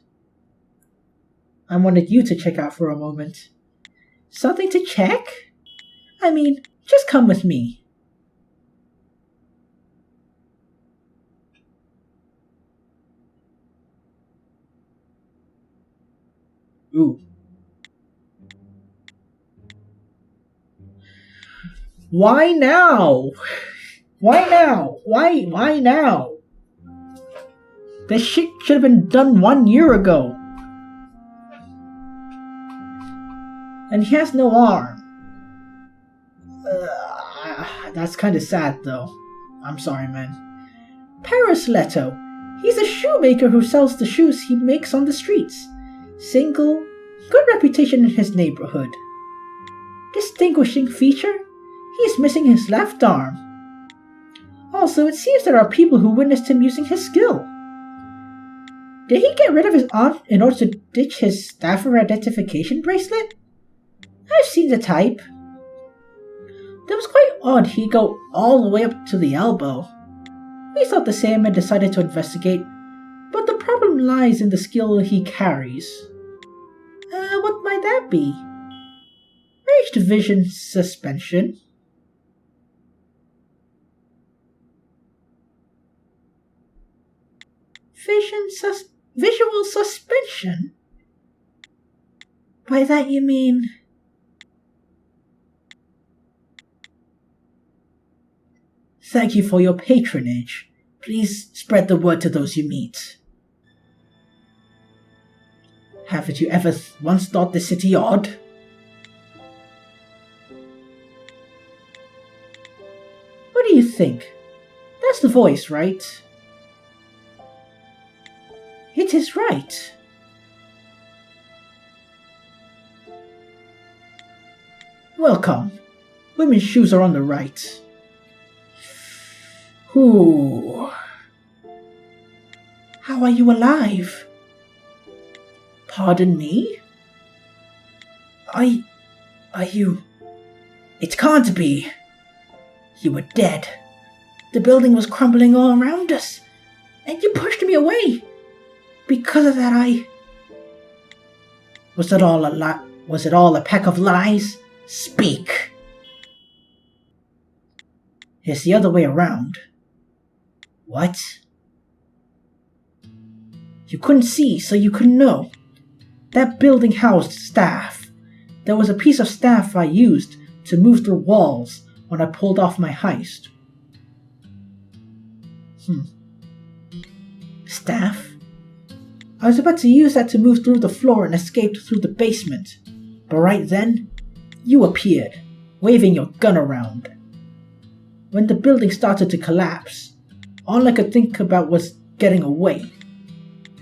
I wanted you to check out for a moment. Something to check? I mean, just come with me. Ooh. Why now? Why now? Why now? This shit should have been done 1 year ago. And he has no arm. That's kind of sad, though. I'm sorry, man. Paris Leto. He's a shoemaker who sells the shoes he makes on the streets. Single, good reputation in his neighborhood. Distinguishing feature? He's missing his left arm. Also, it seems there are people who witnessed him using his skill. Did he get rid of his arm in order to ditch his staffer identification bracelet? I've seen the type. That was quite odd he'd go all the way up to the elbow. We thought the same and decided to investigate, but the problem lies in the skill he carries. What might that be? Ranged vision suspension? Visual suspension? By that you mean... Thank you for your patronage. Please spread the word to those you meet. Haven't you ever once thought the city odd? What do you think? That's the voice, right? It is right. Welcome. Women's shoes are on the right. Ooh. How are you alive? Pardon me? Are you... It can't be. You were dead. The building was crumbling all around us, and you pushed me away. Because of that, Was it all a pack of lies? Speak. It's the other way around. What? You couldn't see, so you couldn't know. That building housed staff. There was a piece of staff I used to move through walls when I pulled off my heist. Staff? I was about to use that to move through the floor and escape through the basement. But right then, you appeared, waving your gun around. When the building started to collapse, all I could think about was getting away.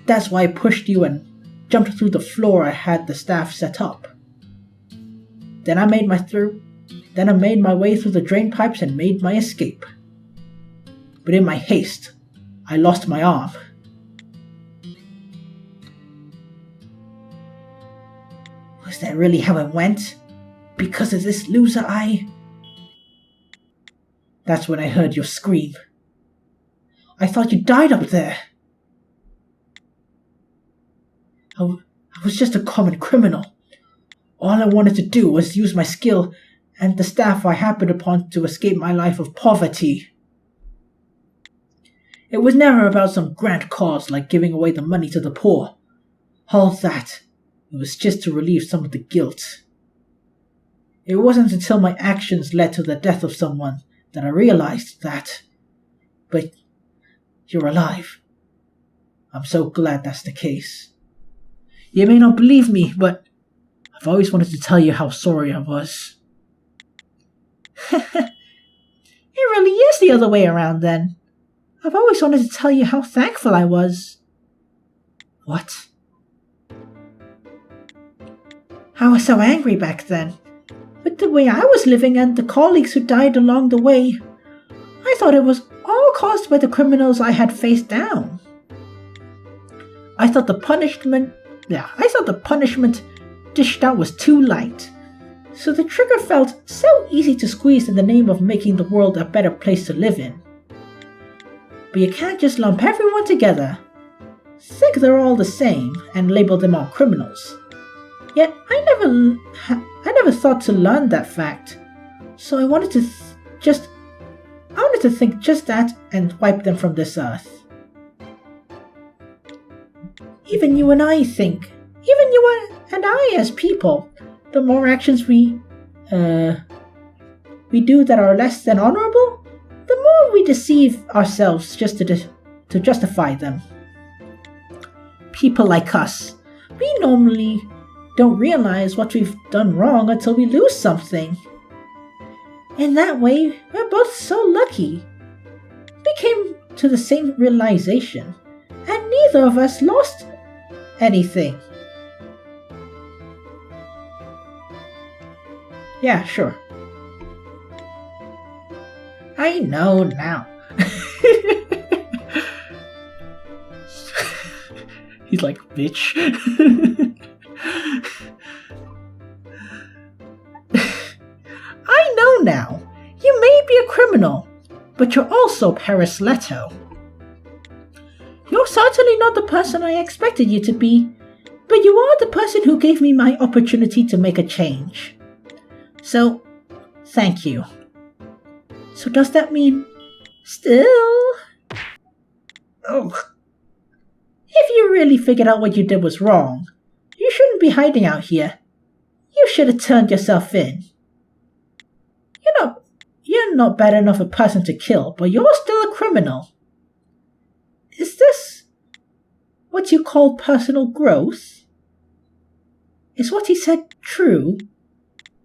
That's why I pushed you and jumped through the floor I had the staff set up. Then I made my way through the drain pipes and made my escape. But in my haste, I lost my arm. Was that really how it went? Because of this loser That's when I heard your scream. I thought you died up there. I was just a common criminal. All I wanted to do was use my skill and the staff I happened upon to escape my life of poverty. It was never about some grand cause like giving away the money to the poor. All that. It was just to relieve some of the guilt. It wasn't until my actions led to the death of someone that I realized that. But you're alive. I'm so glad that's the case. You may not believe me, but I've always wanted to tell you how sorry I was. It really is the other way around then. I've always wanted to tell you how thankful I was. What? I was so angry back then. With the way I was living and the colleagues who died along the way, I thought it was all caused by the criminals I had faced down. I thought the punishment dished out was too light. So the trigger felt so easy to squeeze in the name of making the world a better place to live in. But you can't just lump everyone together, think they're all the same, and label them all criminals. Yet I never thought to learn that fact, so I wanted to think just that and wipe them from this earth. Even you and I as people, the more actions we do that are less than honorable, the more we deceive ourselves just to justify them. People like us, we normally don't realize what we've done wrong until we lose something. In that way, we're both so lucky. We came to the same realization, and neither of us lost anything. Yeah, sure. I know now. He's like, bitch. I know now. You may be a criminal, but you're also Paris Leto. You're certainly not the person I expected you to be, but you are the person who gave me my opportunity to make a change. So, thank you. So does that mean still? Oh. If you really figured out what you did was wrong, you shouldn't be hiding out here. You should have turned yourself in. You're not bad enough a person to kill, but you're still a criminal. Is this what you call personal growth? Is what he said true?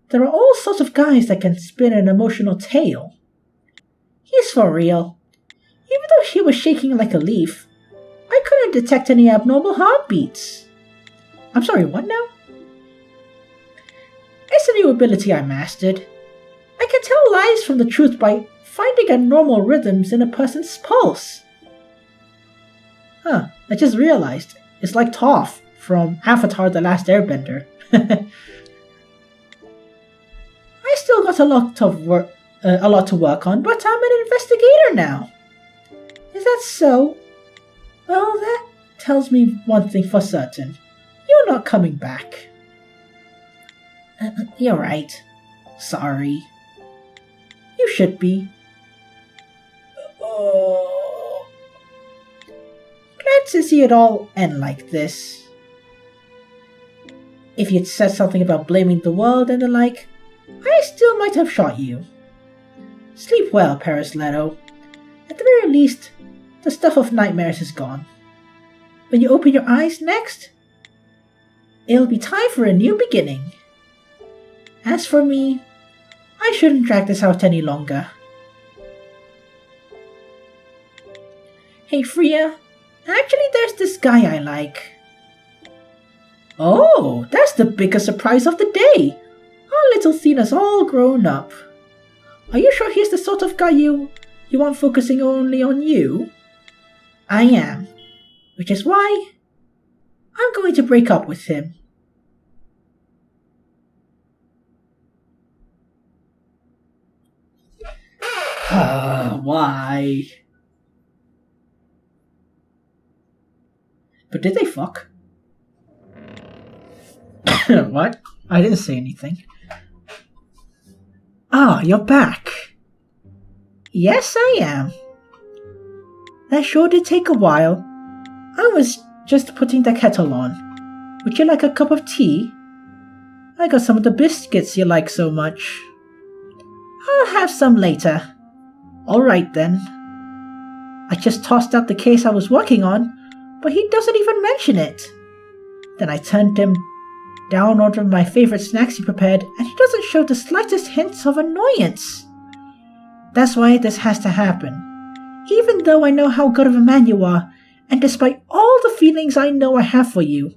There are all sorts of guys that can spin an emotional tale. He's for real. Even though he was shaking like a leaf, I couldn't detect any abnormal heartbeats. I'm sorry, what now? It's a new ability I mastered. I can tell lies from the truth by finding abnormal rhythms in a person's pulse. I just realized. It's like Toph from Avatar: The Last Airbender. I still got a lot to work on, but I'm an investigator now. Is that so? Well, that tells me one thing for certain. You're not coming back. You're right. Sorry. You should be. Glad to see it all end like this. If you'd said something about blaming the world and the like, I still might have shot you. Sleep well, Paris Leto. At the very least, the stuff of nightmares is gone. When you open your eyes next, it'll be time for a new beginning. As for me, I shouldn't drag this out any longer. Hey Freya, actually there's this guy I like. Oh, that's the biggest surprise of the day. Our little Thena's all grown up. Are you sure he's the sort of guy you want focusing only on you? I am, which is why I'm going to break up with him. Why? But did they fuck? What? I didn't say anything. Ah, you're back. Yes, I am. That sure did take a while. I was just putting the kettle on. Would you like a cup of tea? I got some of the biscuits you like so much. I'll have some later. Alright then. I just tossed out the case I was working on, but he doesn't even mention it. Then I turned him down ordering my favorite snacks he prepared, and he doesn't show the slightest hints of annoyance. That's why this has to happen. Even though I know how good of a man you are, and despite all the feelings I know I have for you,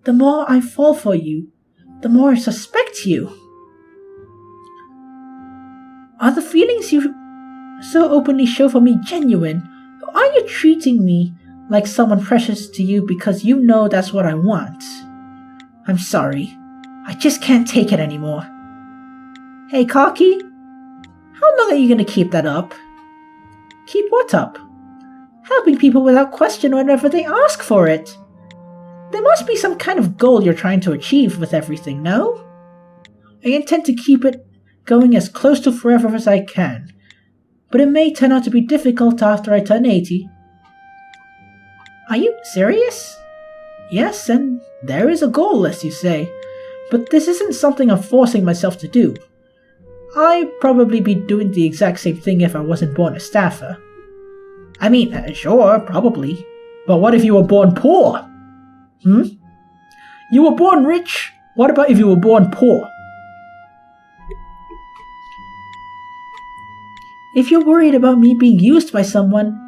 the more I fall for you, the more I suspect you. Are the feelings you so openly show for me genuine, or are you treating me like someone precious to you because you know that's what I want. I'm sorry. I just can't take it anymore. Hey, Cocky, how long are you gonna keep that up? Keep what up? Helping people without question whenever they ask for it. There must be some kind of goal you're trying to achieve with everything, no? I intend to keep it going as close to forever as I can, but it may turn out to be difficult after I turn 80. Are you serious? Yes, and there is a goal, as you say, but this isn't something I'm forcing myself to do. I'd probably be doing the exact same thing if I wasn't born a staffer. I mean, sure, probably, but what if you were born poor? You were born rich, what about if you were born poor? If you're worried about me being used by someone,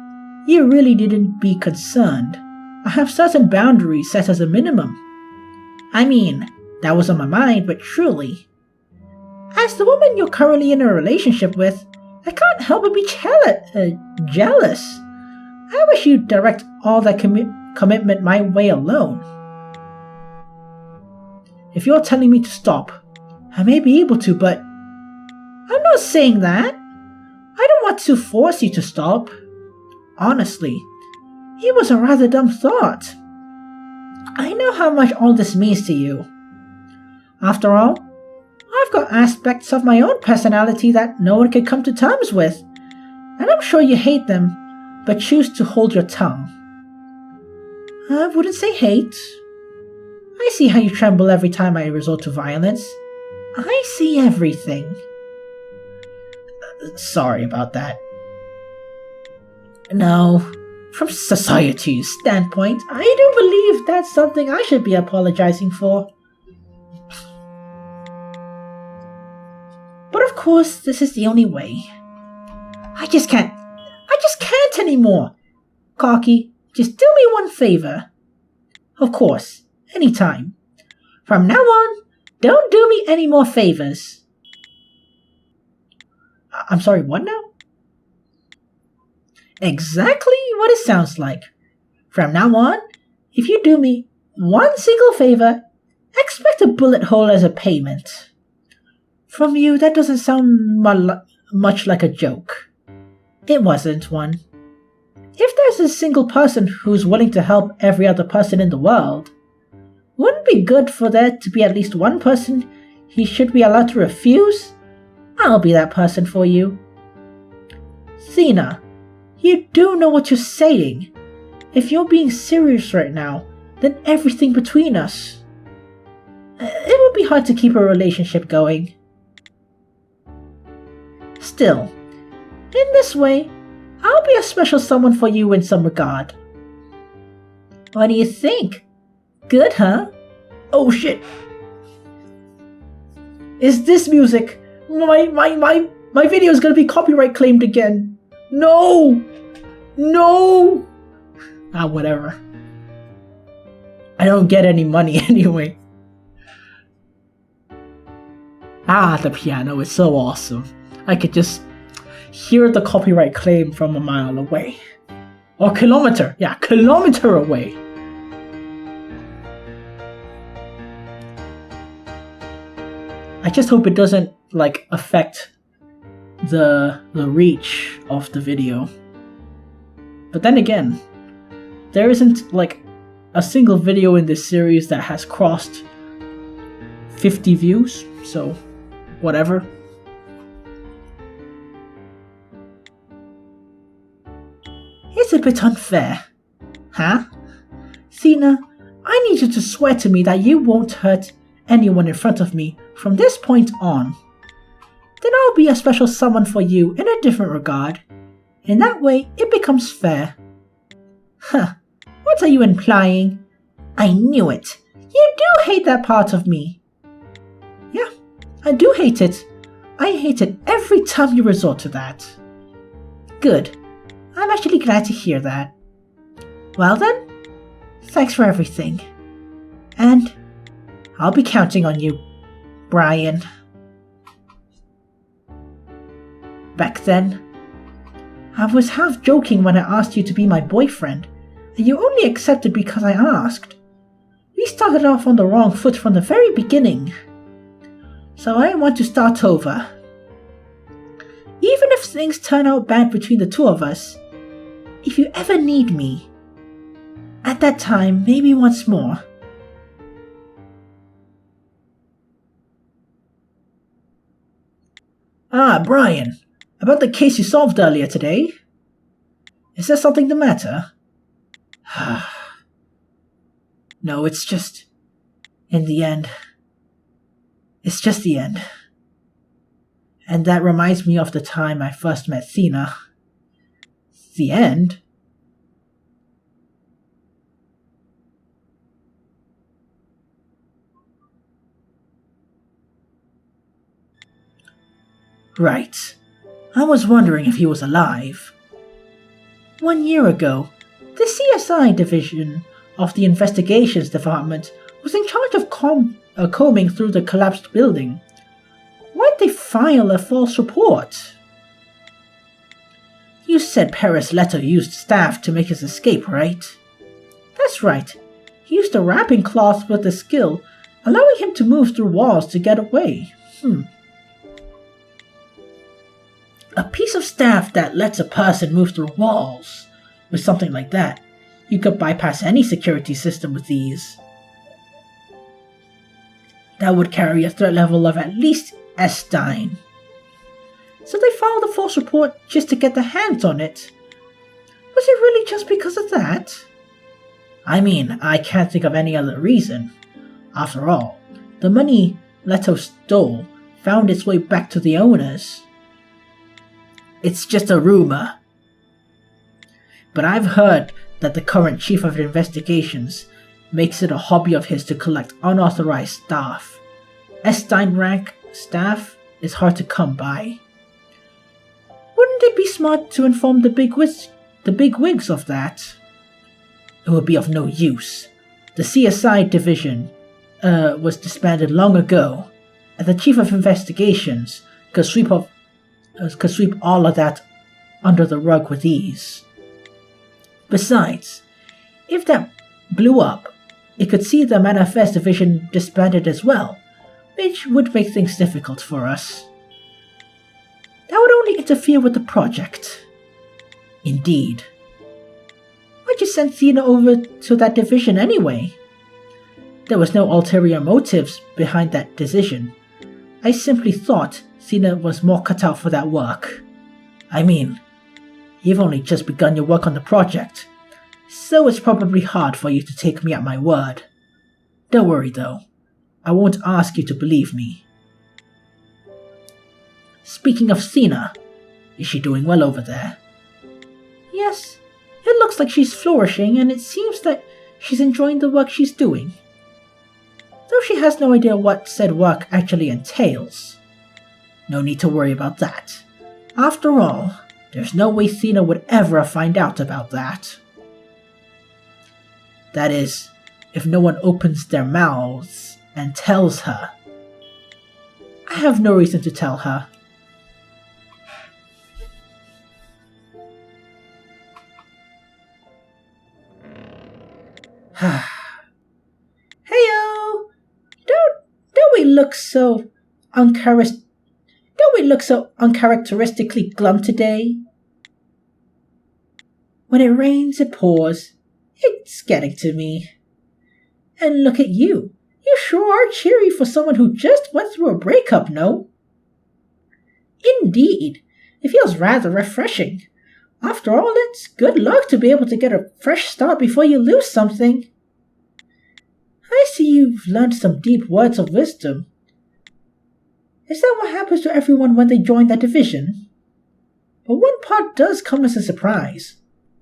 you really needn't be concerned. I have certain boundaries set as a minimum. I mean, that was on my mind, but truly. As the woman you're currently in a relationship with, I can't help but be jealous. I wish you'd direct all that commitment my way alone. If you're telling me to stop, I may be able to, but I'm not saying that. I don't want to force you to stop. Honestly, it was a rather dumb thought. I know how much all this means to you. After all, I've got aspects of my own personality that no one can come to terms with, and I'm sure you hate them, but choose to hold your tongue. I wouldn't say hate. I see how you tremble every time I resort to violence. I see everything. Sorry about that. No, from society's standpoint, I don't believe that's something I should be apologizing for. But of course, this is the only way. I just can't anymore. Cocky, just do me one favor. Of course, anytime. From now on, don't do me any more favors. I'm sorry, what now? Exactly what it sounds like. From now on, if you do me one single favor, expect a bullet hole as a payment. From you, that doesn't sound much like a joke. It wasn't one. If there's a single person who's willing to help every other person in the world, wouldn't it be good for there to be at least one person he should be allowed to refuse? I'll be that person for you. Thena, you do know what you're saying. If you're being serious right now, then everything between us. It would be hard to keep a relationship going. Still, in this way, I'll be a special someone for you in some regard. What do you think? Good, huh? Oh shit! Is this music? My video is gonna be copyright claimed again. No! No! Whatever. I don't get any money anyway. The piano is so awesome. I could just hear the copyright claim from a mile away. Or kilometer. Yeah, kilometer away. I just hope it doesn't, affect the reach of the video. But then again, there isn't, a single video in this series that has crossed 50 views, so whatever. It's a bit unfair. Huh? Thena, I need you to swear to me that you won't hurt anyone in front of me from this point on. Then I'll be a special someone for you in a different regard. In that way, it becomes fair. Huh. What are you implying? I knew it. You do hate that part of me. Yeah, I do hate it. I hate it every time you resort to that. Good. I'm actually glad to hear that. Well then, thanks for everything. And I'll be counting on you, Brian. Back then, I was half joking when I asked you to be my boyfriend, You only accepted because I asked. We started off on the wrong foot from the very beginning. So I want to start over. Even if things turn out bad between the two of us, if you ever need me, at that time, maybe once more. Ah, Brian, about the case you solved earlier today. Is there something the matter? No, it's just... in the end. It's just the end. And that reminds me of the time I first met Thena. The end? Right. I was wondering if he was alive. 1 year ago, the CSI division of the investigations department was in charge of combing through the collapsed building. Why'd they file a false report? You said Paris Leto used staff to make his escape, right? That's right. He used a wrapping cloth with a skill, allowing him to move through walls to get away. A piece of staff that lets a person move through walls. With something like that, you could bypass any security system with ease. That would carry a threat level of at least S-Stein. So they filed a false report just to get their hands on it. Was it really just because of that? I mean, I can't think of any other reason. After all, the money Leto stole found its way back to the owners. It's just a rumor. But I've heard that the current chief of investigations makes it a hobby of his to collect unauthorized staff. S-Stein rank staff is hard to come by. Wouldn't it be smart to inform the bigwigs of that? It would be of no use. The CSI division was disbanded long ago, and the chief of investigations could sweep all of that under the rug with ease. Besides, if that blew up, it could see the Manifest division disbanded as well, which would make things difficult for us. That would only interfere with the project. Indeed. Why'd you send Thena over to that division anyway? There was no ulterior motives behind that decision. I simply thought Thena was more cut out for that work. I mean, you've only just begun your work on the project, so it's probably hard for you to take me at my word. Don't worry though, I won't ask you to believe me. Speaking of Thena, is she doing well over there? Yes, it looks like she's flourishing and it seems that she's enjoying the work she's doing. Though she has no idea what said work actually entails. No need to worry about that. After all, there's no way Thena would ever find out about that. That is, if no one opens their mouths and tells her. I have no reason to tell her. Heyo! Don't we look so uncharacteristically glum today? When it rains, it pours. It's getting to me. And look at you. You sure are cheery for someone who just went through a breakup, no? Indeed. It feels rather refreshing. After all, it's good luck to be able to get a fresh start before you lose something. I see you've learned some deep words of wisdom. Is that what happens to everyone when they join that division? But one part does come as a surprise.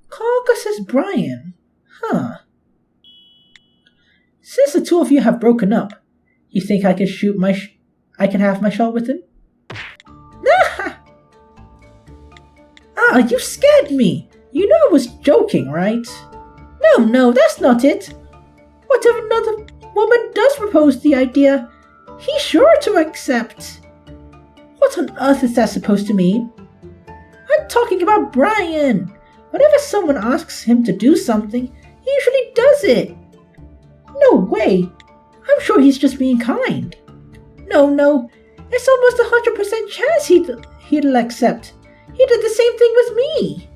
Caucus is Brian. Huh. Since the two of you have broken up, you think I can have my shot with him? Ah, you scared me. You know I was joking, right? No, that's not it. What if another woman does propose the idea? He's sure to accept. What on earth is that supposed to mean? I'm talking about Brian. Whenever someone asks him to do something, He usually does it. No way. I'm sure he's just being kind. No. It's almost 100% chance he'll accept. He did the same thing with me.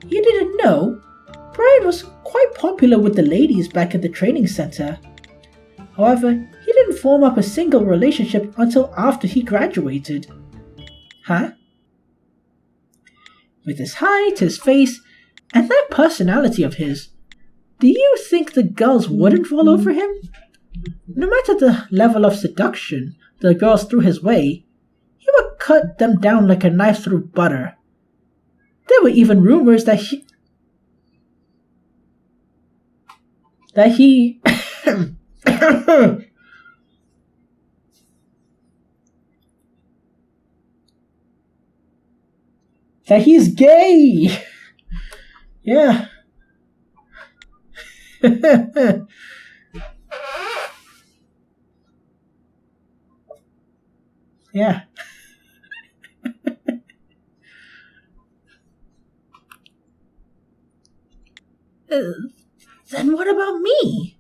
You didn't know? Brian was quite popular with the ladies back at the training center. However, he didn't form up a single relationship until after he graduated. Huh? With his height, his face, and that personality of his, do you think the girls wouldn't fall over him? No matter the level of seduction the girls threw his way, he would cut them down like a knife through butter. There were even rumors that he that he's gay. Yeah. Yeah. Then what about me?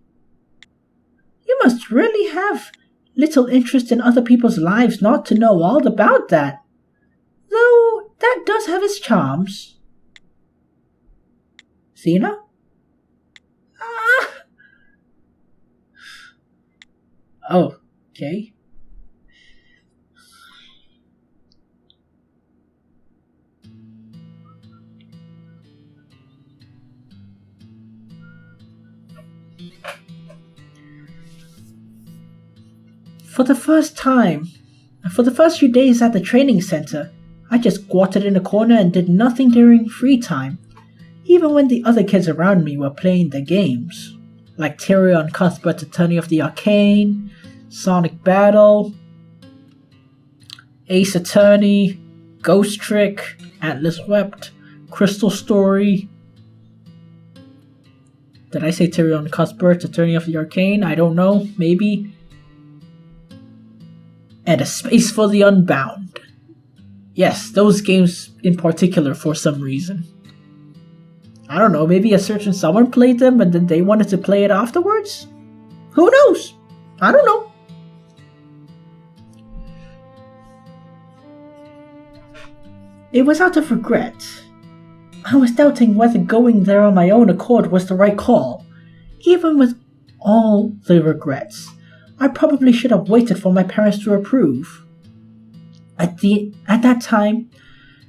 You must really have little interest in other people's lives not to know all about that. Though that does have its charms. Thena? Ah! Oh, okay. For the first few days at the training center, I just squatted in a corner and did nothing during free time, even when the other kids around me were playing their games, like Tyrion Cuthbert's Attorney of the Arcane, Sonic Battle, Ace Attorney, Ghost Trick, Atlas Wept, Crystal Story. Did I say Tyrion Cuthbert's Attorney of the Arcane? I don't know, maybe. And A Space for the Unbound. Yes, those games in particular for some reason. I don't know, maybe a certain someone played them and then they wanted to play it afterwards? Who knows? I don't know. It was out of regret. I was doubting whether going there on my own accord was the right call. Even with all the regrets, I probably should have waited for my parents to approve. At that time,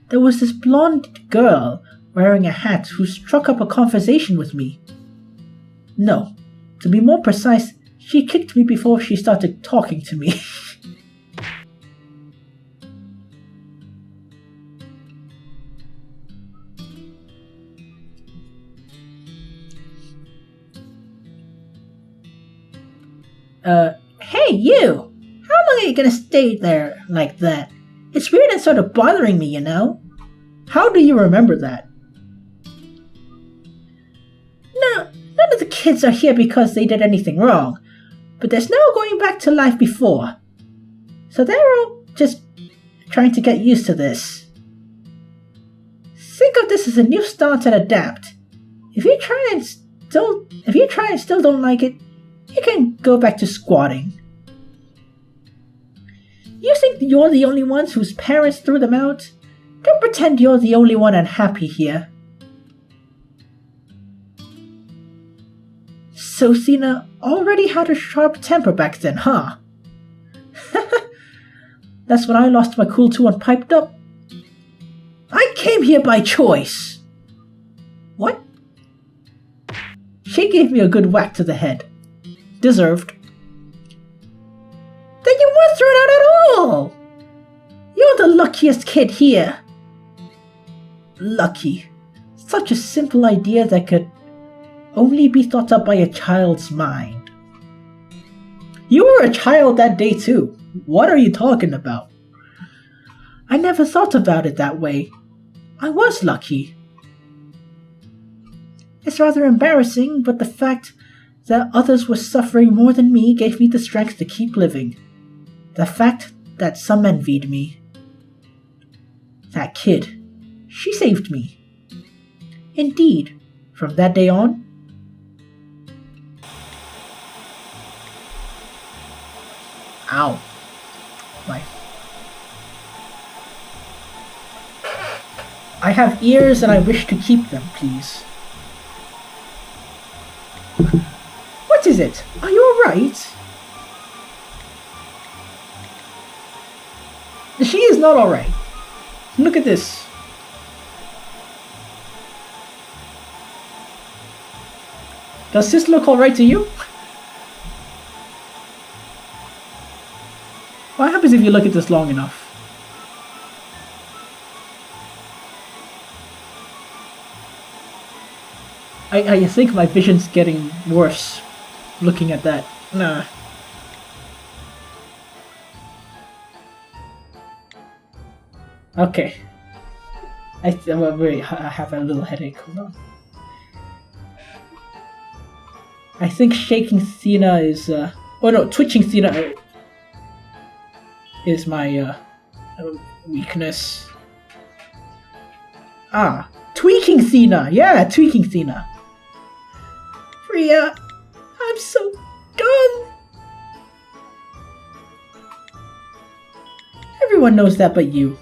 there was this blonde girl wearing a hat who struck up a conversation with me. No, to be more precise, she kicked me before she started talking to me. Hey you! How long are you gonna stay there like that? It's weird and sort of bothering me, you know? How do you remember that? No, none of the kids are here because they did anything wrong, but there's no going back to life before. So they're all just trying to get used to this. Think of this as a new start and adapt. If you try and still don't like it, you can go back to squatting. You think you're the only ones whose parents threw them out? Don't pretend you're the only one unhappy here. So Thena already had a sharp temper back then, huh? That's when I lost my cool too and piped up. I came here by choice. What? She gave me a good whack to the head. Deserved. Then you weren't thrown out at all! You're the luckiest kid here. Lucky. Such a simple idea that could only be thought up by a child's mind. You were a child that day too. What are you talking about? I never thought about it that way. I was lucky. It's rather embarrassing, but the fact that others were suffering more than me gave me the strength to keep living. The fact that some envied me. That kid, she saved me. Indeed, from that day on, Ow. My... I have ears and I wish to keep them, please. What is it? Are you alright? She is not alright. Look at this. Does this look alright to you? What happens if you look at this long enough? I think my vision's getting worse looking at that. Nah. Okay. I have a little headache. Hold on. I think shaking Thena is oh no, twitching Thena is my weakness. Ah, tweaking Thena. Yeah, tweaking Thena. Priya, I'm so dumb. Everyone knows that but you.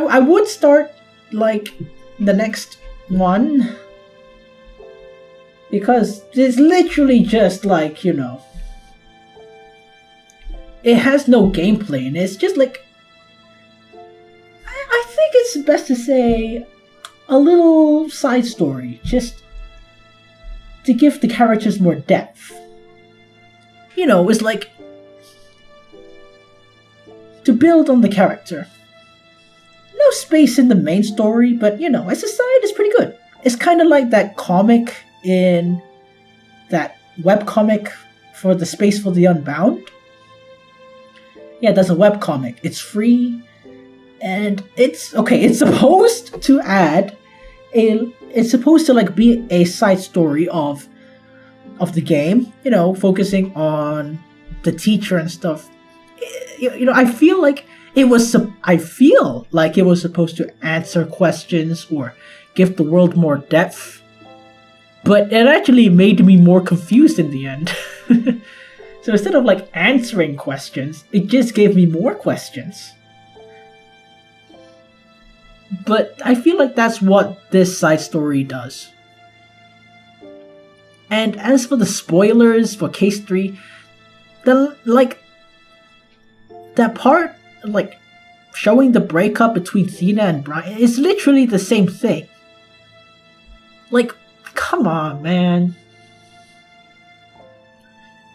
I would start like the next one because it's literally just like, you know, it has no gameplay and it's just like I think it's best to say a little side story just to give the characters more depth. You know, it's like to build on the character. No space in the main story, but you know, as a side, it's pretty good. It's kind of like that comic in that webcomic for the Space for the Unbound. Yeah, there's a webcomic. It's free, and it's okay. It's supposed to add a. It's supposed to like be a side story of the game. You know, focusing on the teacher and stuff. You know, I feel like it was supposed to answer questions or give the world more depth, but it actually made me more confused in the end. So instead of like answering questions, it just gave me more questions. But I feel like that's what this side story does. And as for the spoilers for Case 3, that part, like, showing the breakup between Thena and Brian is literally the same thing. Like, come on, man.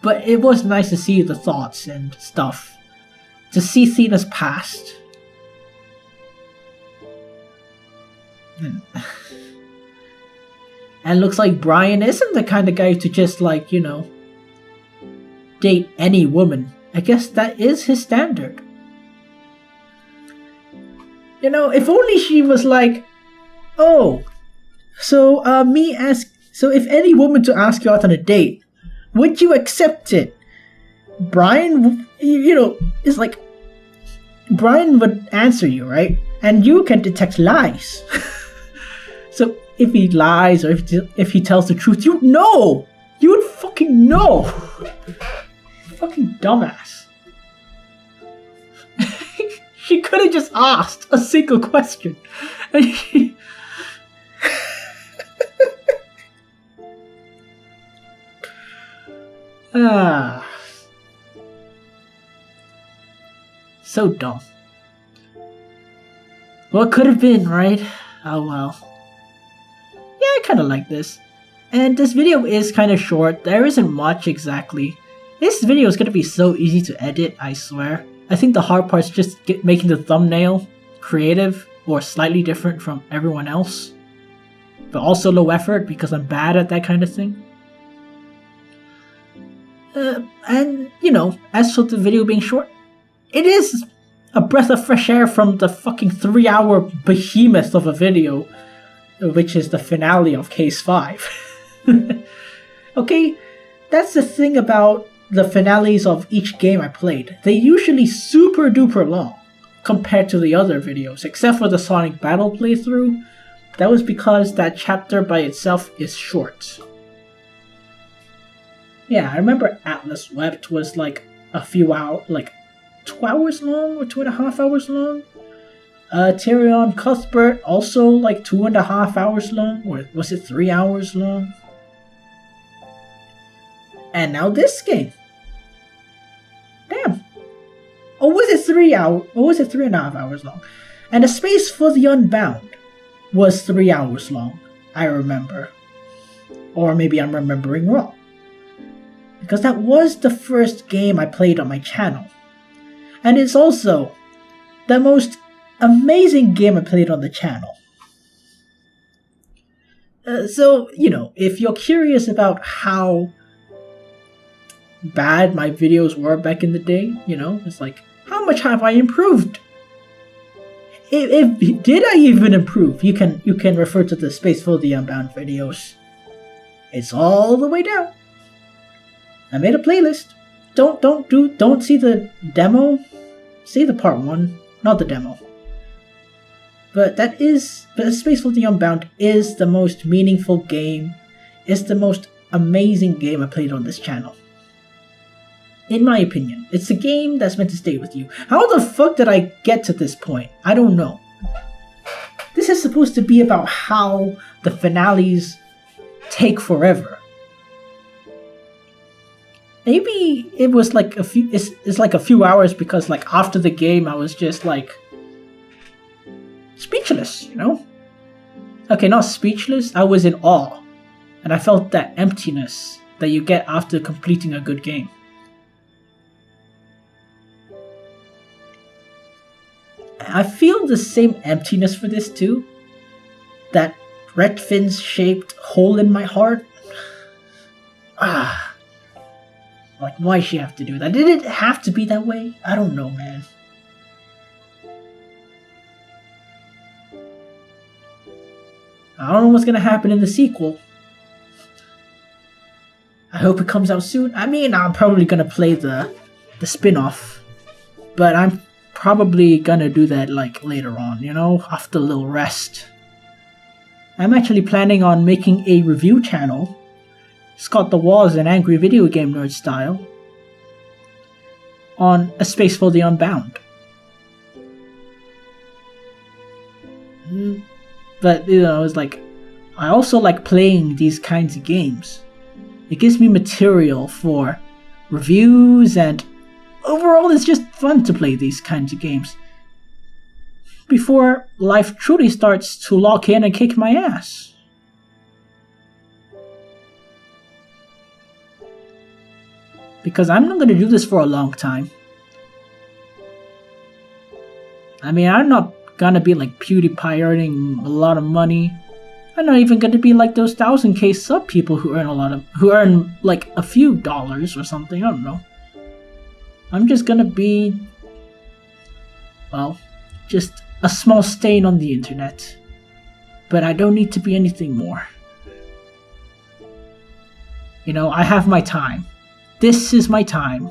But it was nice to see the thoughts and stuff. To see Thena's past. And looks like Brian isn't the kind of guy to just, like, you know, date any woman. I guess that is his standard. You know, if only she was like, oh, so if any woman to ask you out on a date, would you accept it? Brian, you know, it's like, Brian would answer you, right? And you can detect lies. So if he lies or if he tells the truth, you'd know! You would fucking know! Fucking dumbass. She could have just asked a single question. And she... So dumb. Well, it could have been, right? Oh well. Yeah, I kind of like this. And this video is kind of short. There isn't much exactly. This video is going to be so easy to edit, I swear. I think the hard part is just making the thumbnail creative or slightly different from everyone else. But also low effort because I'm bad at that kind of thing. And, you know, as for the video being short, it is a breath of fresh air from the fucking 3-hour behemoth of a video, which is the finale of Case 5. Okay, that's the thing about the finales of each game I played. They're usually super duper long compared to the other videos, except for the Sonic Battle playthrough. That was because that chapter by itself is short. Yeah, I remember Atlas Wept was like a few hours, like 2 hours long or 2.5 hours long. Tyrion Cuthbert also like 2.5 hours long, or was it 3 hours long? And now this game. Damn. Or was it 3 hours? Or was it 3.5 hours long? And The Space for the Unbound was 3 hours long, I remember. Or maybe I'm remembering wrong. Because that was the first game I played on my channel. And it's also the most amazing game I played on the channel. So, you know, if you're curious about how bad my videos were back in the day, you know, it's like, how much have I improved? If did I even improve? You can refer to the Space for the Unbound videos. It's all the way down. I made a playlist. Don't see the demo. See the part 1, not the demo. But Space for the Unbound is the most meaningful game. It's the most amazing game I played on this channel. In my opinion, it's a game that's meant to stay with you. How the fuck did I get to this point? I don't know. This is supposed to be about how the finales take forever. Maybe it was like it's like a few hours because like after the game I was just like speechless, you know? Okay, not speechless, I was in awe. And I felt that emptiness that you get after completing a good game. I feel the same emptiness for this too. That red fins shaped hole in my heart. Like, why she have to do that? Did it have to be that way? I don't know, man. I don't know what's gonna happen in the sequel. I hope it comes out soon. I mean, I'm probably gonna play the spin-off, but I'm probably gonna do that like later on, you know, after a little rest. I'm actually planning on making a review channel. Scott the Walls an angry video game nerd style on A Space for the Unbound. But, you know, it's like, I also like playing these kinds of games. It gives me material for reviews, and overall it's just fun to play these kinds of games before life truly starts to lock in and kick my ass. Because I'm not going to do this for a long time. I mean, I'm not going to be like PewDiePie earning a lot of money. I'm not even going to be like those 1,000k sub people who earn like a few dollars or something. I don't know. I'm just going to be, well, just a small stain on the internet. But I don't need to be anything more. You know, I have my time. This is my time.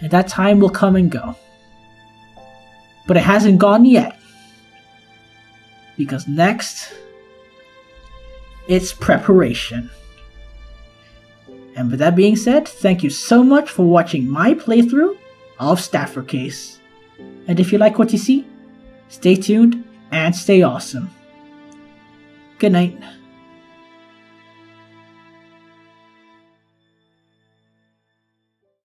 And that time will come and go. But it hasn't gone yet. Because next, it's preparation. And with that being said, thank you so much for watching my playthrough of Stafford Case. And if you like what you see, stay tuned and stay awesome. Good night.